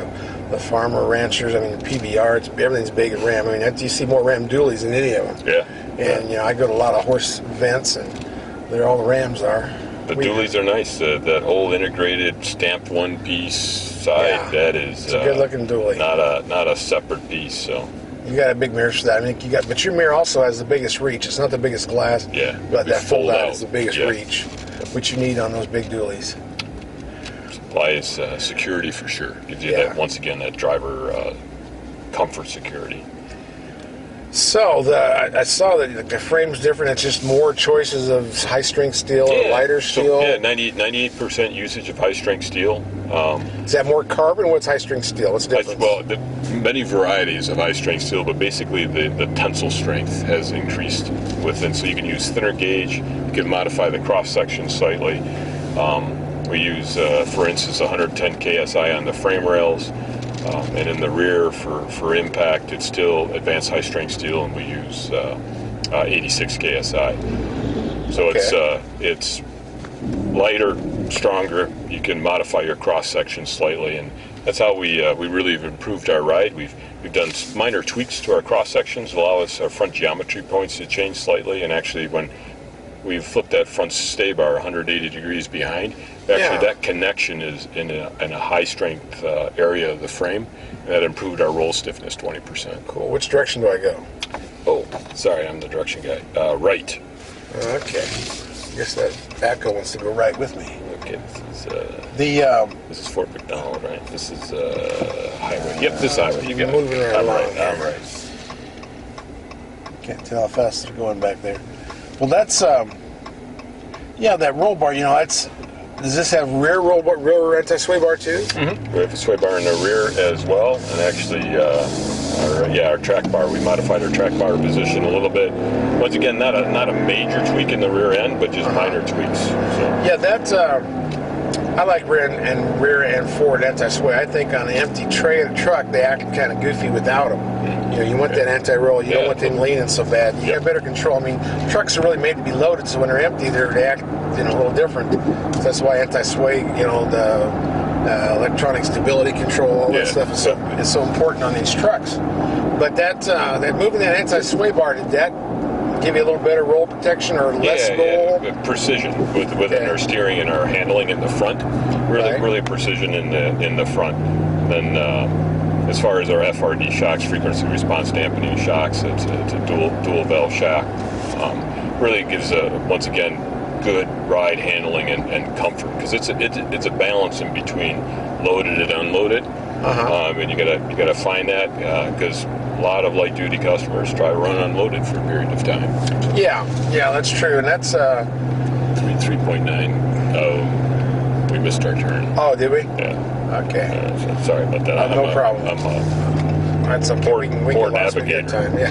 the farmer ranchers. I mean, PBR. Everything's big at Ram. I mean, you see more Ram dualies than any of them. Yeah. And I go to a lot of horse events, and they're all the Rams are. The dualies are nice. That old integrated stamped one piece side. That is it's a good looking dually. Not a separate piece. So. You got a big mirror for that. I mean, but your mirror also has the biggest reach. It's not the biggest glass. Yeah. But that fold out is the biggest reach, which you need on those big dualies. Supplies security for sure. Gives you that, once again, that driver comfort security. So I saw that the frame's different. It's just more choices of high-strength steel or lighter steel. So, 98% usage of high-strength steel. Is that more carbon? What's high-strength steel? What's the difference? Well, many varieties of high-strength steel, but basically the tensile strength has increased within. So you can use thinner gauge. You can modify the cross-section slightly. We use, for instance, 110 KSI on the frame rails. And in the rear for impact, it's still advanced high-strength steel, and we use 86 KSI. So it's lighter, stronger. You can modify your cross-section slightly, and that's how we really have improved our ride. We've done minor tweaks to our cross-sections, allow us our front geometry points to change slightly, and actually when we've flipped that front stay bar 180 degrees behind. Actually, that connection is in a high-strength area of the frame, and that improved our roll stiffness 20%. Cool. Which direction do I go? Oh, sorry, I'm the direction guy. Right. Okay. I guess that backhoe wants to go right with me. Okay, this is Fort McDonald, right? This is highway. Yep, this highway. You got moving it. I'm right. Can't tell how fast they're going back there. Well, that's that roll bar. Does this have rear rear anti-sway bar too? Mm-hmm. We have a sway bar in the rear as well, and actually our track bar. We modified our track bar position a little bit. Once again, not a major tweak in the rear end, but just minor tweaks. So. Yeah, that's I like rear and forward anti-sway. I think on an empty truck, they act kind of goofy without them. You know, you want that anti-roll. You don't want them leaning so bad. You got better control. I mean, trucks are really made to be loaded, so when they're empty, they act a little different. So that's why anti-sway, the electronic stability control, all that stuff is so important on these trucks. But that moving that anti-sway bar, did that give you a little better roll protection or less roll? Yeah, precision with our steering and our handling in the front. Really precision in the front. Then as far as our FRD shocks, frequency response dampening shocks, it's a dual valve shock. Really gives once again good ride handling and comfort, because it's a balance in between loaded and unloaded. And you gotta find that, because a lot of light duty customers try to run unloaded for a period of time. Yeah, that's true, and that's 3.9. Oh, we missed our turn. Oh, did we? Yeah. Okay. So sorry about that. No problem. That's something we can navigate time. Yeah.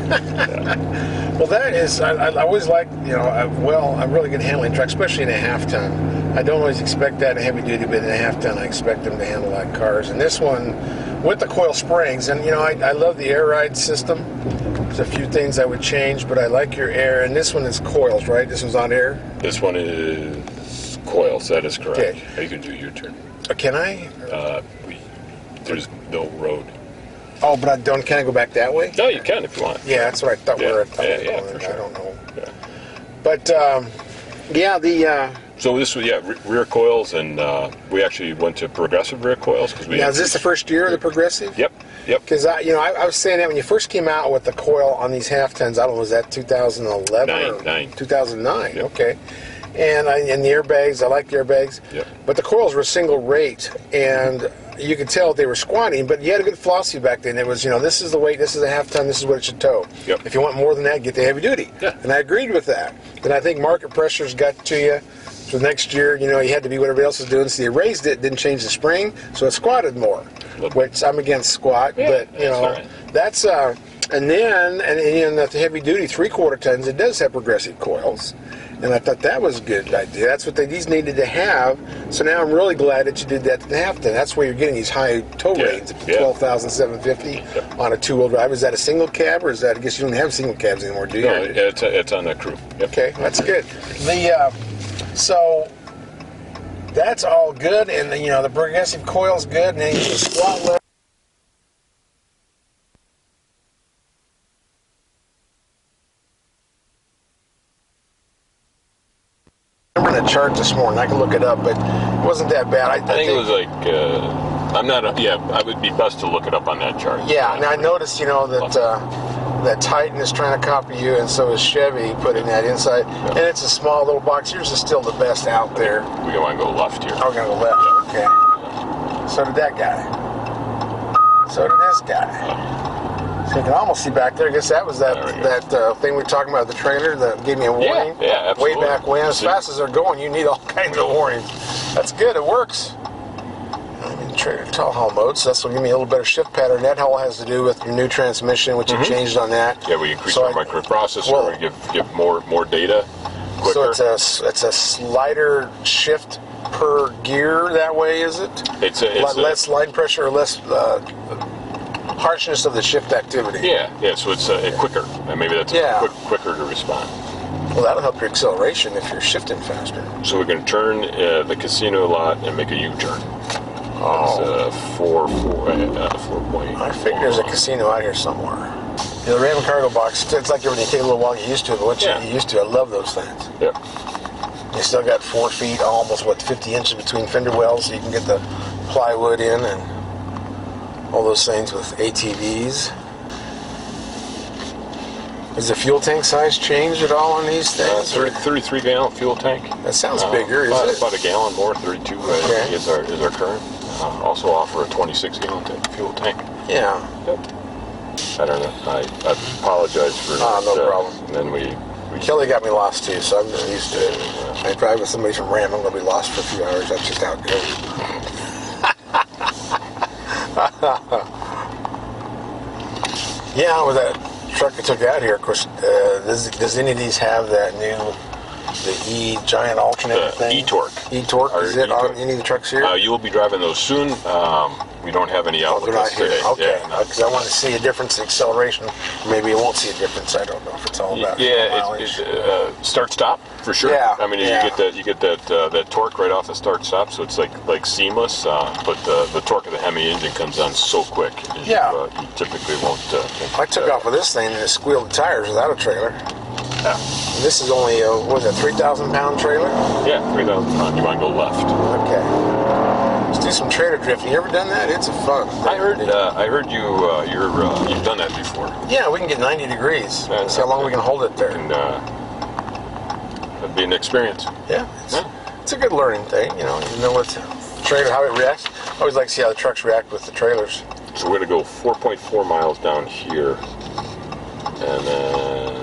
Well, that is. I always like a really good handling truck, especially in a half ton. I don't always expect that in heavy duty, but in a half ton, I expect them to handle like cars. And this one, with the coil springs, and I love the air ride system. There's a few things I would change, but I like your air. And this one is coils, right? This one's on air. This one is coils. That is correct. Okay. You can do your turn. Can I? There's no road. Oh, but can I go back that way? No, you can if you want. Yeah, that's what I thought we were for sure. I don't know. Yeah. But, So this was, rear coils, and we actually went to progressive rear coils. Now, is this the first year of the progressive? Yep. Because, I was saying that when you first came out with the coil on these half tons, I don't know, was that 2011? 2009, Yep. Okay. And the airbags, I like the airbags. Yep. But the coils were single rate, and you could tell they were squatting, but you had a good philosophy back then. It was, this is the weight, this is a half ton, this is what it should tow. Yep. If you want more than that, get the heavy duty. Yeah. And I agreed with that. And I think market pressures got to you. So next year, you had to be what everybody else was doing. So they raised it, didn't change the spring, so it squatted more, which I'm against squat, but, that's, and then at the heavy duty 3/4 tons, it does have progressive coils. And I thought that was a good idea. That's what these needed to have. So now I'm really glad that you did that to the half ton. That's where you're getting these high tow rates, 12,750 on a two-wheel drive. Is that a single cab, or is that? I guess you don't have single cabs anymore, do you? No, it's on that crew. Yep. Okay, that's good. So that's all good, and the progressive coil's good, and then you can squat level. I remember the chart this morning. I can look it up, but it wasn't that bad. I think it was like. I would be best to look it up on that chart. Yeah, and I noticed, that Titan is trying to copy you, and so is Chevy putting that inside. Yeah. And it's a small little box. Yours is still the best out there. We want to go left here. Oh, we're going to go left. Okay. So did that guy. So did this guy. So you can almost see back there. I guess that was that thing we were talking about, the trailer that gave me a warning. Yeah, absolutely. Way back when. As fast as they're going, you need all kinds of warnings. That's good. It works. Tall haul mode, so that's going to give me a little better shift pattern. That all has to do with your new transmission, which you changed on that. Yeah, we increased our microprocessor. We give more data quicker. So it's a slighter shift per gear that way, is it? It's less line pressure, or less harshness of the shift activity. Yeah. So it's quicker, and maybe that's quicker to respond. Well, that'll help your acceleration if you're shifting faster. So we're going to turn the casino lot and make a U-turn. Oh. It's 4.8. I figure there's a casino out here somewhere. The Ram cargo box, it's like everything take a little while to get used to it, but once you get used to it, I love those things. Yeah. You still got 4 feet, almost 50 inches between fender wells, so you can get the plywood in and all those things with ATVs. Has the fuel tank size changed at all on these things? 33 gallon fuel tank. That sounds bigger, about, is it? About a gallon more, 32 is our current. Also offer a 26 gallon fuel tank. Yeah. Yep. I don't know. I apologize for that. No problem. And then we Kelly got me lost too, so I'm just used to it. I drive with somebody from Ram, I'm going to be lost for a few hours. That's just how it goes. Yeah, with that truck I took out here, of course, does any of these have that new, the giant alternator thing? E-Torque. E-Torque, is it on any of the trucks here? You will be driving those soon. We don't have any out with They're not us here. today. Okay, Yeah, because I want to see a difference in acceleration. Maybe I won't see a difference. I don't know if it's all about mileage. Start stop for sure. Yeah, I mean, yeah. you get that torque right off the start stop, so it's like seamless. But the torque of the Hemi engine comes on so quick. You typically won't. I took off with this thing and it squealed the tires without a trailer. Yeah. And this is only a 3,000 pound trailer. Yeah, 3,000 pounds. You want to go left? Okay. Let's do some trailer drifting. You ever done that? It's a fun. I heard you've done that before. Yeah, we can get 90 degrees. See how long we can hold it there. And that'd be an experience. Yeah, it's a good learning thing. You know what trailer, how it reacts. I always like to see how the trucks react with the trailers. So we're going to go 4.4 miles down here, and then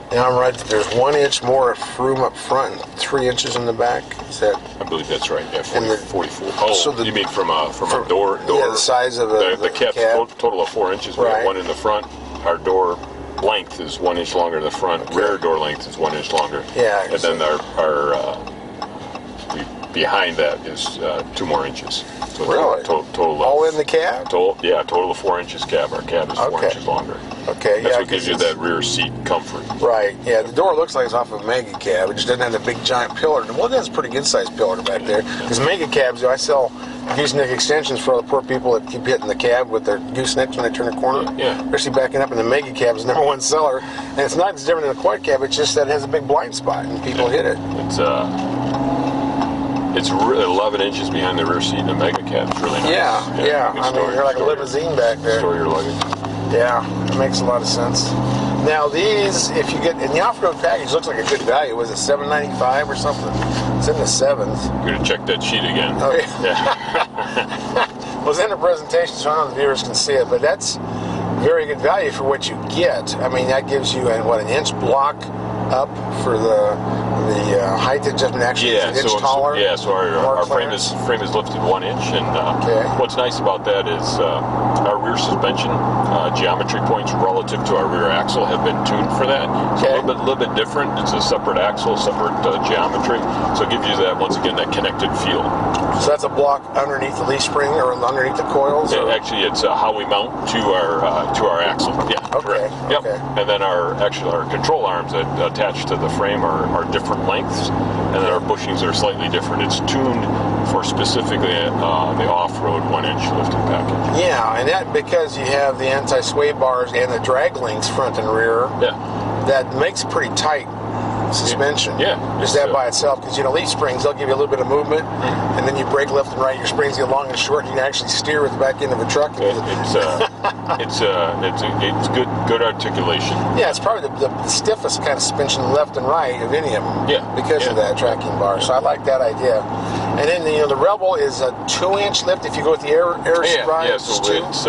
And I'm right that there's 1 inch more of room up front and 3 inches in the back. Is that? I believe that's right. Yeah, 44. So You mean from a door? Yeah, the size of the cab's cab. total of 4 inches. We Right. have one in the front. Our door length is 1 inch longer in the front. Okay. Rear door length is 1 inch longer. Yeah. And then behind that is 2 more inches. So Really? Total All in the cab? Total of 4 inches cab. Our cab is 4 Okay. inches longer. Okay, That's yeah. what gives you that rear seat comfort. Right, yeah. The door looks like it's off of a mega cab. It just doesn't have the big giant pillar. Well, it has a pretty good sized pillar back there. Because mega cabs, I sell gooseneck extensions for all the poor people that keep hitting the cab with their goosenecks when they turn a corner. Yeah. Especially backing up in the mega cab's #1 seller. And it's not as different than a quad cab, it's just that it has a big blind spot and people hit it. It's really 11 inches behind the rear seat in a mega cab. It's really nice. Yeah. You can I mean, you're like a limousine back there. Store your luggage. Yeah, it makes a lot of sense. Now these, if you get in the off-road package, looks like a good value. Was it $7.95 or something? It's in the sevens. You're gonna check that sheet again. Oh yeah. Well, it's in the presentation, so I don't know if the viewers can see it, but that's very good value for what you get. I mean, that gives you an inch block up for the height adjustment. Actually, Yeah, it's an inch taller. So our frame is lifted 1 inch, and what's nice about that is our rear suspension geometry points relative to our rear axle have been tuned for that. So a little bit different. It's a separate axle, separate geometry, so it gives you that, once again, that connected feel. So that's a block underneath the leaf spring or underneath the coils. Actually, it's how we mount to our axle. Yeah, correct. Yep. Okay. And then our control arms that attach to the frame are different lengths, and then our bushings are slightly different. It's tuned for specifically the off-road 1 inch lifted package. Yeah, and that because you have the anti-sway bars and the drag links front and rear. Yeah. That makes pretty tight suspension. Yeah. Just that by itself, because leaf springs, they'll give you a little bit of movement, and then you brake left and right. Your springs get long and short. You can actually steer with the back end of a truck. It's good articulation. Yeah, it's probably the stiffest kind of suspension left and right of any of them. Yeah. Because of that tracking bar. So I like that idea. And then the Rebel is a 2 inch lift if you go with the air stride. Yeah, so it's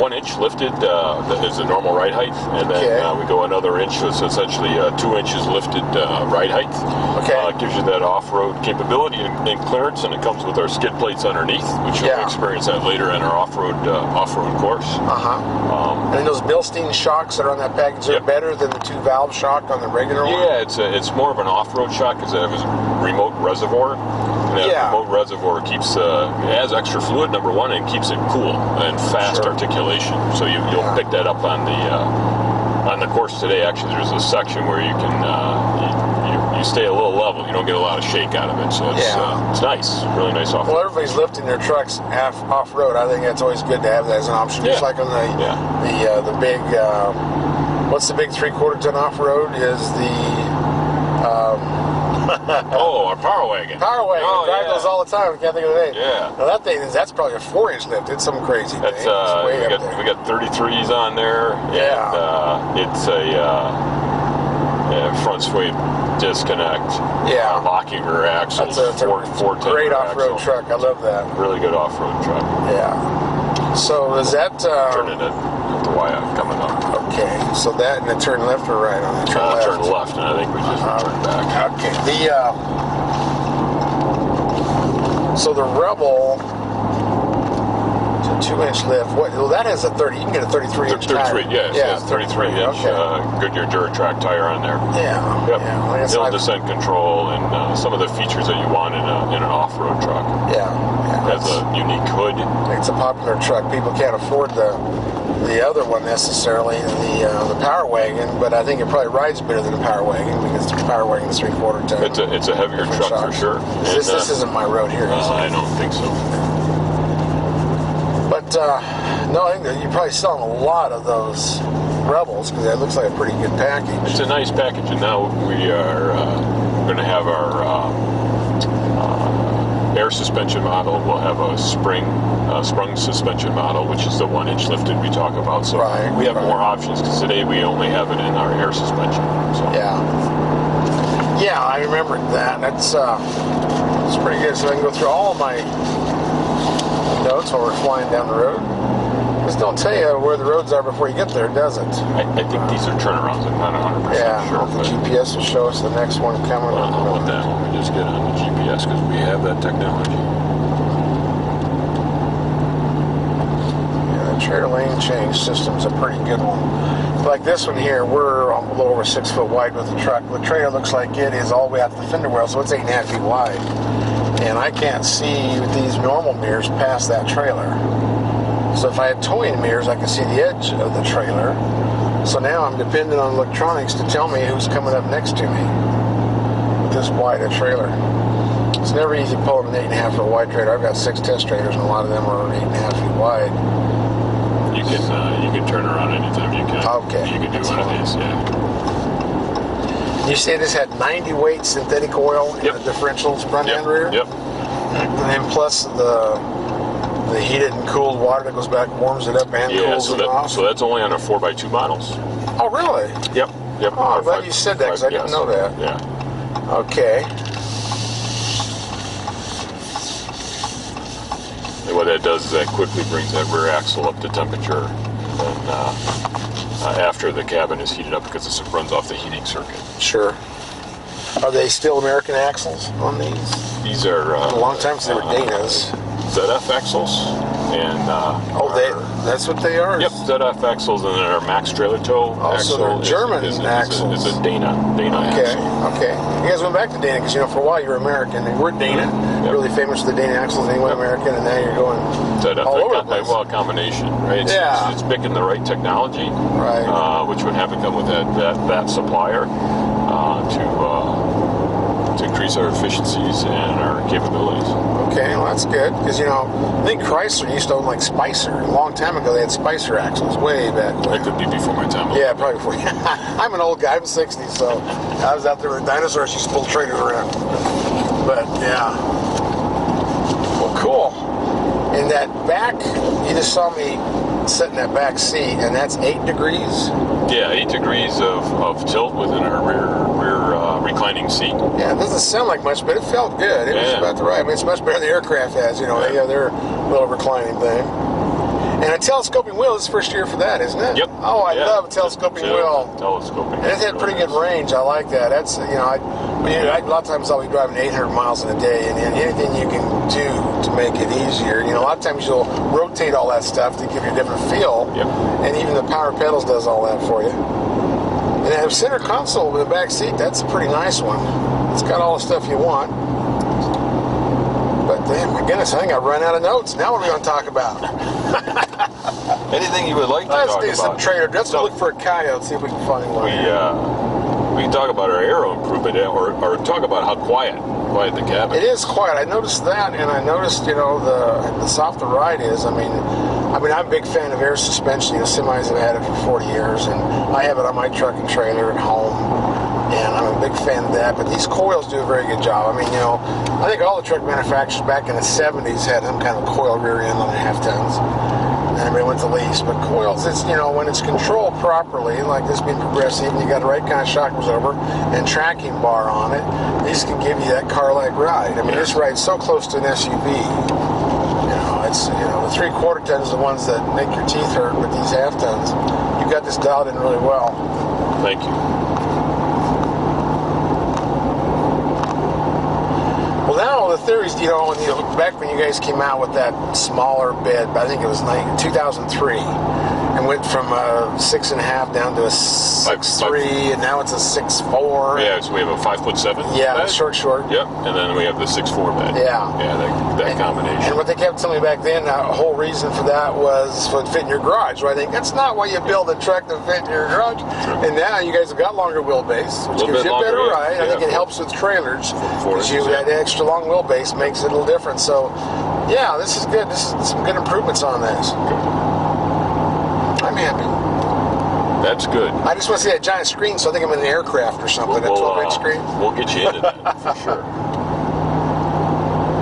1 inch lifted is the normal ride height, and then we go another inch, so it's essentially 2 inches lifted ride height. Okay. It gives you that off-road capability and clearance, and it comes with our skid plates underneath, which you'll experience that later in our off-road course. And then those Bilstein shocks that are on that package are better than the 2-valve shock on the regular one? Yeah, it's more of an off-road shock because it has a remote reservoir. And that remote reservoir has extra fluid, number one, and keeps it cool and fast articulation. So you'll pick that up on the course today. Actually, there's a section where you can you stay a little level. You don't get a lot of shake out of it. So it's nice, really nice off-road. Well, everybody's lifting their trucks off-road. I think that's always good to have that as an option. Just like on the big, what's the big 3/4 ton off-road is the... our Power Wagon. Power Wagon. I drive those all the time. I can't think of the name. Yeah. Now that's probably a 4 inch lift. It's some crazy thing. That's we got 33s on there. Yeah. And it's a front sway disconnect. Yeah. Locking rear axles. That's a great off-road truck. I love that. Really good off-road truck. Yeah. So is that... Turning it with the wire coming up. Okay. So that and the turn left or right on the turn left? Turn left, and I think we just turn back. Okay. So the Rebel, it's a 2-inch lift. Well, that has a 30. You can get a 33-inch tire. 33, yes, 33-inch okay. Goodyear Duratrack tire on there. Yeah. Yep. Yeah. Well, Hill descent control and some of the features that you want in an off-road truck. Yeah. It has a unique hood. It's a popular truck. People can't afford the other one necessarily, the Power Wagon, but I think it probably rides better than the Power Wagon because the Power Wagon is 3/4 ton. It's a heavier truck shocks. for sure. This isn't my road here, is it? I don't think so. But no, I think that you're probably selling a lot of those Rebels because that looks like a pretty good package. It's a nice package, and now we are going to have our air suspension model. We'll have a sprung suspension model, which is the 1-inch lifted we talk about. So we have more options because today we only have it in our air suspension. So. Yeah, I remember that. It's pretty good. So I can go through all of my notes while we're flying down the road. Just don't tell you where the roads are before you get there, does it? I think these are turnarounds. I'm not 100% sure. The GPS will show us the next one coming. Well, how about that? Let me just get on the GPS because we have that technology. Yeah, the trailer lane change system's a pretty good one. Like this one here, we're a little over 6 foot wide with the truck. The trailer looks like it is all the way out to the fender well, so it's 8.5 feet wide. And I can't see with these normal mirrors past that trailer. So if I had towing mirrors, I could see the edge of the trailer. So now I'm dependent on electronics to tell me who's coming up next to me with this wide a trailer. It's never easy pulling an 8.5 foot wide trailer. I've got 6 test trailers, and a lot of them are 8.5 feet wide. You can turn around anytime you can. Okay. You can do one of these, You say this had 90 weight synthetic oil in the differentials, front and rear? Yep. And then plus the heated and cooled water that goes back, warms it up and cools it off? So that's only on our 4x2 models. Oh, really? Yep. Oh, I'm glad you said that because I didn't know that. Yeah. Okay. And what that does is that quickly brings that rear axle up to temperature. And after the cabin is heated up because it runs off the heating circuit. Sure. Are they still American axles on these? These are a long time since they were Dana's. ZF axles, and that's what they are? Yep, ZF axles, and then our Max trailer tow axle. So they're German axles. It's a Dana axle. Okay. You guys went back to Dana because, for a while you were American. And we're Dana, really famous for the Dana axles, and you went American, and now you're going ZF, all over the place. Well, a combination, right? It's picking the right technology, right? Which would have to come with that supplier to increase our efficiencies and our capabilities. Okay, well that's good because I think Chrysler used to own like Spicer. A long time ago they had Spicer axles, way back when. That could be before my time. Yeah, probably before. I'm an old guy. I'm 60, so I was out there with dinosaurs. Used to pull trailers around. But yeah, well, cool. And that back, you just saw me sit in that back seat, and that's 8 degrees. Yeah, 8 degrees of tilt within our rear reclining seat. Yeah, it doesn't sound like much, but it felt good. It was about the right. I mean, it's much better than the aircraft has. They have their little reclining thing. And a telescoping wheel is the first year for that, isn't it? Yep. Oh, I love a telescoping wheel. Telescoping. And it had pretty good range. I like that. That's a lot of times I'll be driving 800 miles in a day, and anything you can do to make it easier. A lot of times you'll rotate all that stuff to give you a different feel. Yep. And even the power pedals does all that for you. And that center console with the back seat, that's a pretty nice one. It's got all the stuff you want. But damn, my goodness, I think I've run out of notes. Now what are we going to talk about? Anything you would like to talk about? Let's do some trailer. Let's look for a coyote, see if we can find one. We can talk about our aero improvement or talk about how quiet the cabin. It is quiet. I noticed that, and I noticed, the soft the ride is. I mean, I'm a big fan of air suspension. Semis have had it for 40 years, and I have it on my truck and trailer at home, and I'm a big fan of that. But these Coils do a very good job. I mean, I think all the truck manufacturers back in the 70s had some kind of coil rear end on the half tons, and everybody went to lease. But Coils, it's when it's controlled properly, like this being progressive, and you got the right kind of shock absorber and tracking bar on it, these can give you that car-like ride. I mean, this rides so close to an SUV. It's the 3/4 tons are the ones that make your teeth hurt, but these half tons, you got this dialed in really well. Thank you. Well, now the theories, you know, when you look back when you guys came out with that smaller bed, I think it was like 2003, and went from a 6.5 down to a 6.3, and now it's a 6.4. Yeah, so we have a 5'7". Yeah, bed. short. Yep, and then we have the 6'4" bed. Yeah. Yeah, that combination. And what they kept telling me back then, the whole reason for that was for it to fit in your garage. Right? I think that's not why you build a truck to fit in your garage. Sure. And now you guys have got longer wheelbase, which gives you a better ride. I think it helps with trailers. Because you that extra long wheelbase makes it a little different. So, yeah, this is good. This is some good improvements on this. I'm happy. That's good. I just want to see that giant screen, so I think I'm in an aircraft or something. That 12-inch screen. We'll get you into that for sure.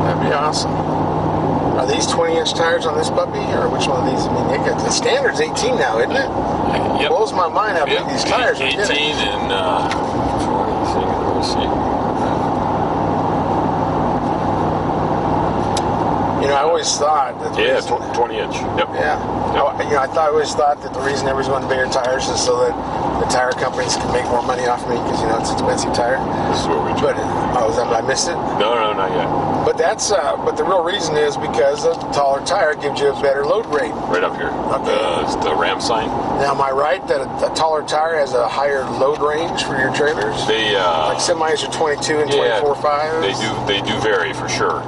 That'd be awesome. Are these 20-inch tires on this puppy, or which one of these? I mean, the standard's 18 now, isn't it? Yep. It blows my mind how big these tires are. 18 and 20. Let me see. You know, I always thought that. 20-inch. Yep. Yeah. You know, I always thought that the reason everyone's wanting bigger tires is so that the tire companies can make more money off me because, you know, it's an expensive tire. This is what we do. But, I missed it? No, not yet. But that's, but the real reason is because a taller tire gives you a better load rate. Right up here. Okay. The Ram sign. Now, am I right that a taller tire has a higher load range for your trailers? They, like semis are 22 and 24.5? They do vary for sure.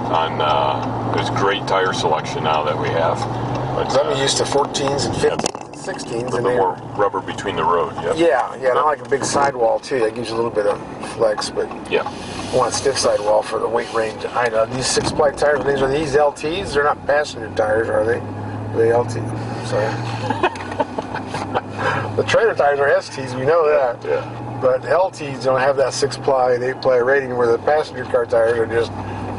There's great tire selection now that we have. But I'm used to 14s and 15s and 16s. A little bit more rubber between the road. Yep. Yeah, and I like a big sidewall too. That gives you a little bit of flex, but yeah. I want a stiff sidewall for the weight range. I know these 6-ply tires. Are these LTs? They're not passenger tires, are they? Are they LT? Sorry. The trailer tires are STs. We know that. Yeah. But LTs don't have that 6-ply and 8-ply rating, where the passenger car tires are just.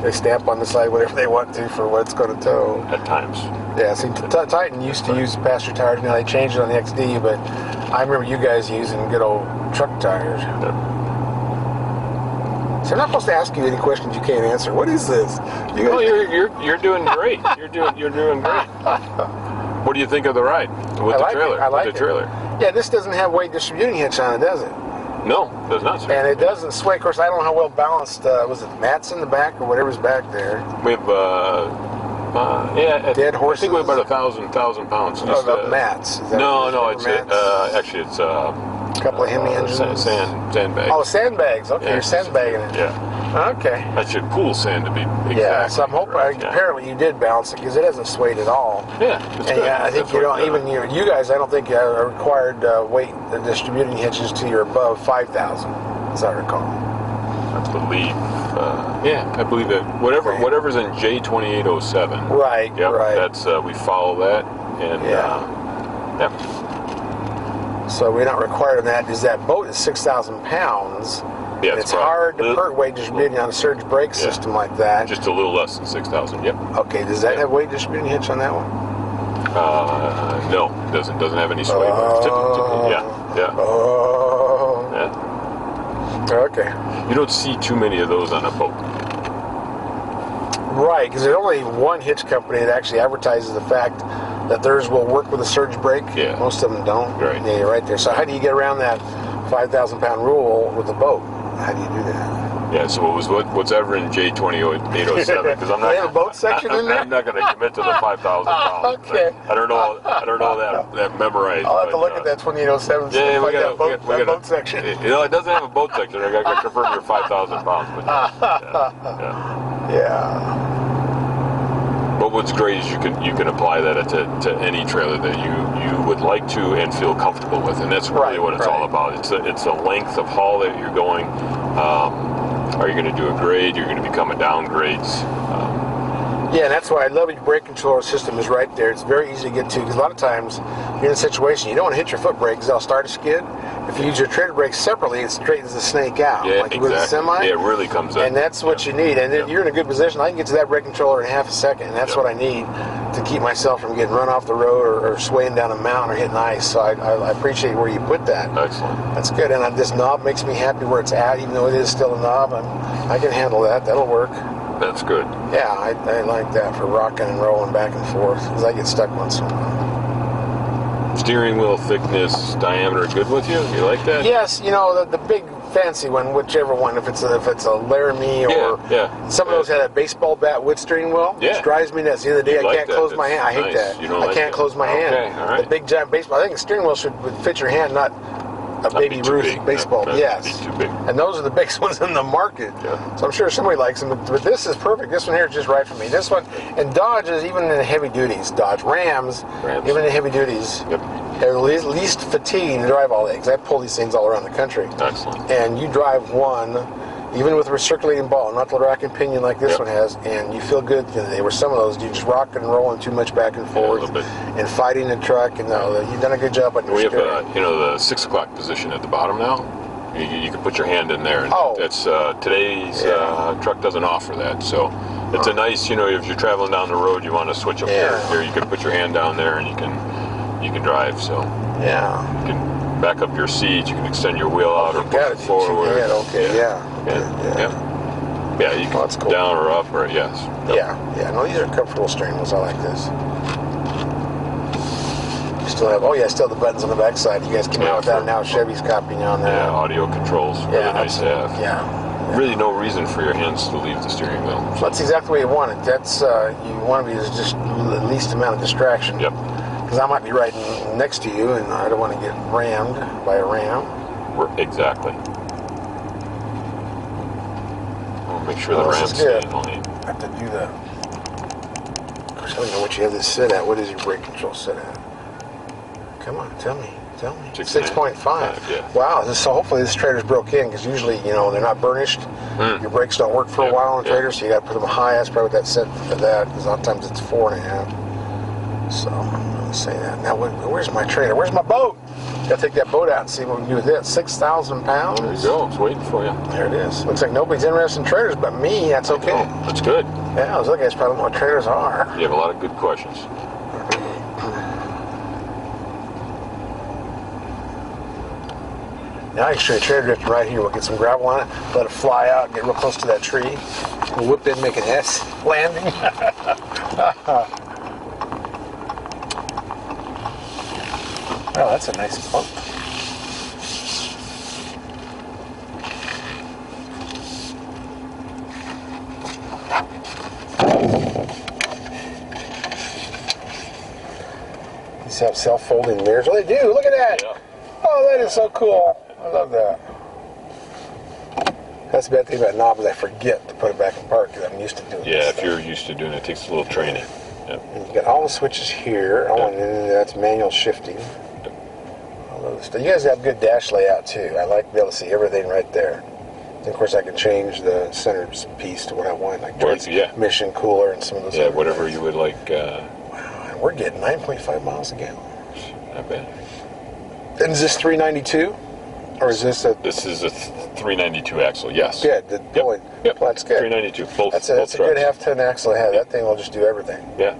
They stamp on the side whatever they want to for what it's going to tow. At times. Yeah, see, Titan used to use passenger tires. Now they changed it on the XD, but I remember you guys using good old truck tires. Yep. So I'm not supposed to ask you any questions you can't answer. What is this? You're doing great. You're doing great. What do you think of the ride with the trailer? I like the trailer. Yeah, this doesn't have weight distributing hitch on it, does it? No, it does not, sir. And it doesn't sway. Of course, I don't know how well balanced. Was it mats in the back or whatever's back there? We have, dead horses. I think we have about 1,000 pounds. Just, mats. No, it's actually it's a couple of Hemi engines. Sandbags. Oh, sandbags. Okay, yeah, you're sandbagging it. Yeah. Okay. That should pool sand to be exactly. Yeah, so I'm hoping. Correct, apparently, you did balance it because it hasn't swayed at all. Yeah, it's and good. I think you don't even you guys. I don't think are required weight distributing hitches till you're above 5,000, as I recall. I believe. I believe that whatever's in J2807. Right. Yep, right. That's we follow that, and yep. So we're not required on that. Is that boat is 6,000 pounds? Yeah, it's hard to put weight distributing on a surge brake system like that. Just a little less than 6,000. Yep. Okay. Does that have weight distributing hitch on that one? No, it doesn't. Doesn't have any sway bars. Yeah. Oh. Yeah. Okay. You don't see too many of those on a boat. Right, because there's only one hitch company that actually advertises the fact that theirs will work with a surge brake. Yeah. Most of them don't. Right. Yeah, you're right there. So how do you get around that 5,000 pound rule with the boat? How do you do that? Yeah, so what's ever in J2807? Because I'm not. They have a boat section in there? I'm not going to commit to the 5,000 pounds. Okay. I don't know that memorized. I'll have to look at that 2807. Yeah, we got that boat section. You know, it doesn't have a boat section. I got to confirm your 5,000 pounds. But Yeah. But what's great is you can apply that to any trailer that you would like to and feel comfortable with, and that's really what it's all about. It's a length of haul that you're going. Are you going to do a grade? You're going to become a downgrades. Yeah, and that's why I love your brake controller system is right there. It's very easy to get to because a lot of times you're in a situation you don't want to hit your foot brake because they'll start a skid. If you use your trailer brakes separately, it straightens the snake out. Yeah, like with a semi. Yeah, it really comes up. And that's what you need. And then you're in a good position. I can get to that brake controller in half a second, and that's what I need to keep myself from getting run off the road or swaying down a mountain or hitting ice. So I appreciate where you put that. Excellent. That's good. And this knob makes me happy where it's at, even though it is still a knob. I can handle that. That'll work. That's good. Yeah, I like that for rocking and rolling back and forth because I get stuck once in a while. Steering wheel thickness, diameter, good with you? You like that? Yes, the big fancy one, whichever one. If it's a Laramie or some of those had a baseball bat wood steering wheel, which drives me nuts. The other day I can't close my hand. I hate that. I can't close my hand. The big giant baseball. I think the steering wheel would fit your hand, not a Baby Ruth baseball. Yes. Be too big. And those are the biggest ones in the market. Yeah. So I'm sure somebody likes them, but this is perfect. This one here is just right for me. This one, and Dodge is even in the heavy duties. Dodge Rams. Even in the heavy duties. Yep. They're least fatiguing to drive all day, because I pull these things all around the country. Excellent. And you drive one, even with a recirculating ball, not the rack and pinion like this one has, and you feel good. There were some of those, you just rock and rolling too much back and forth, and fighting the truck, and you've done a good job on your We have, steering. the 6 o'clock position at the bottom now. You can put your hand in there. And that's today's truck doesn't offer that, so it's a nice. If you're traveling down the road, you want to switch up here. You can put your hand down there, and you can drive. So you can back up your seat. You can extend your wheel out or push it forward. Yeah, you can cool. down or up or yes. No, these are comfortable steering wheels. I like this. You still have still the buttons on the back side. You guys came out with that. Now Chevy's copying on that. Yeah, audio controls. Really nice to have. Yeah. Really no reason for your hands to leave the steering wheel. So that's exactly the way you want it. That's you want to be just the least amount of distraction. Yep. Because I might be riding next to you, and I don't want to get rammed by a ram. Exactly. We'll make sure the ram's staying on you. I have to do that. Of course, I don't know what you have this set at. What is your brake control set at? Come on, tell me. 6.5. Yeah. Wow. So hopefully this trailer's broke in, because usually, they're not burnished. Your brakes don't work for a while on trailers, so you got to put them high. That's probably what that set for that, because a lot of times it's 4.5. So I'm going to say that. Now, where's my trailer? Where's my boat? Got to take that boat out and see what we can do with it. 6,000 pounds. There you go. It's waiting for you. There it is. Looks like nobody's interested in trailers but me. That's okay. That's good. Yeah, I was looking at probably what trailers are. You have a lot of good questions. Now I can show you a trailer drifting right here. We'll get some gravel on it, let it fly out, and get real close to that tree. We'll whip in, make an S landing. Wow, that's a nice bump. These have self-folding mirrors. Oh, they do. Look at that. Yeah. Oh, that is so cool. I love that. That's the bad thing about knobs. I forget to put it back in park because I'm used to doing it. Yeah, if you're used to doing it, it takes a little training. Yep. And you got all the switches here. And that's manual shifting. All of this stuff. You guys have good dash layout too. I like to be able to see everything right there. And of course, I can change the center piece to what I want, like mission cooler and some of those. Yeah, whatever you would like. Wow, and we're getting 9.5 miles a gallon. Not bad. And is this 392? Or is this a... This is a 392 axle, yes. Good. Yep. Well, that's good. 392, both That's a good half-ton axle ahead. That thing will just do everything. Yeah.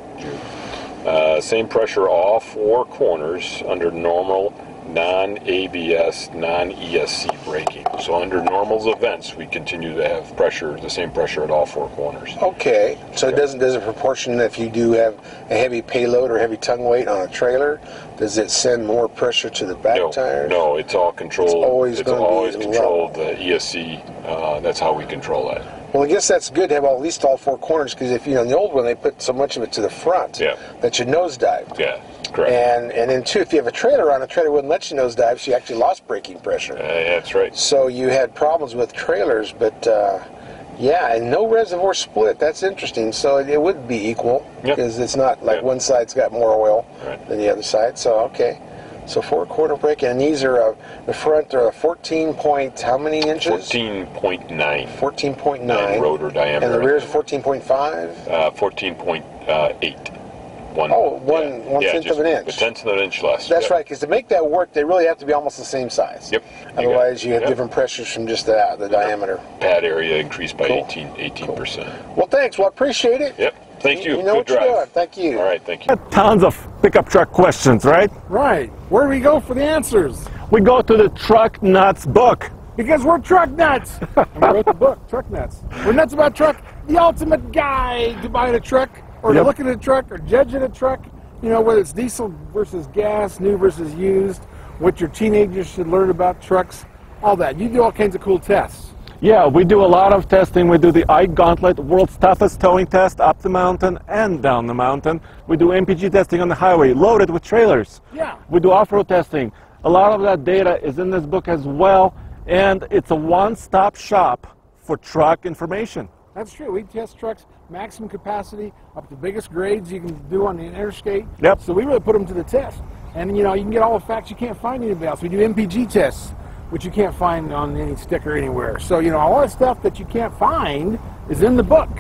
Same pressure all 4 corners under normal, non-ABS, non-ESC braking. So under normal events, we continue to have pressure, the same pressure at all 4 corners. Okay. So does it proportion if you do have a heavy payload or heavy tongue weight on a trailer? Does it send more pressure to the back tires? No, it's all controlled. It's always controlled. The ESC, that's how we control that. Well, I guess that's good to have at least all 4 corners, because if in the old one they put so much of it to the front that you nosedive. Yeah, correct. And then too, if you have a trailer on, a trailer wouldn't let you nosedive, so you actually lost braking pressure. That's right. So you had problems with trailers, but and no reservoir split. That's interesting. So it would be equal, because it's not like one side's got more oil than the other side. So okay. So 4-quarter brake, and these are the front are 14 point how many inches? 14.9. 14.9 rotor diameter. And the rear is 14.5. 14.8. One tenth of an inch. A tenth of an inch less. That's right, because to make that work, they really have to be almost the same size. Yep. Otherwise, you have different pressures from just the diameter. Pad area increased by 18%. Well, thanks. Well, I appreciate it. Yep. Thank you. You know Good what drive. you're doing. Thank you. All right. Thank you. Tons of pickup truck questions, right? Right. Where do we go for the answers? We go to the Truck Nuts book. Because we're truck nuts. And we wrote the book, Truck Nuts. We're nuts about truck. The ultimate guide to buying a truck, or to looking at a truck, or judging a truck. You know, whether it's diesel versus gas, new versus used, what your teenagers should learn about trucks. all that. You do all kinds of cool tests. Yeah, we do a lot of testing. We do the Ike Gauntlet, world's toughest towing test, up the mountain and down the mountain. We do MPG testing on the highway, loaded with trailers. Yeah. We do off-road testing. A lot of that data is in this book as well, and it's a one-stop shop for truck information. That's true. We test trucks maximum capacity up to the biggest grades you can do on the interstate. Yep. So we really put them to the test. And you know, you can get all the facts you can't find anywhere else. We do MPG tests, which you can't find on any sticker anywhere. So, you know, all that stuff that you can't find is in the book.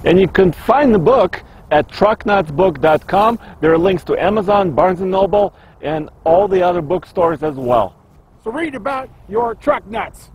And you can find the book at trucknutsbook.com. There are links to Amazon, Barnes & Noble, and all the other bookstores as well. So read about your truck nuts.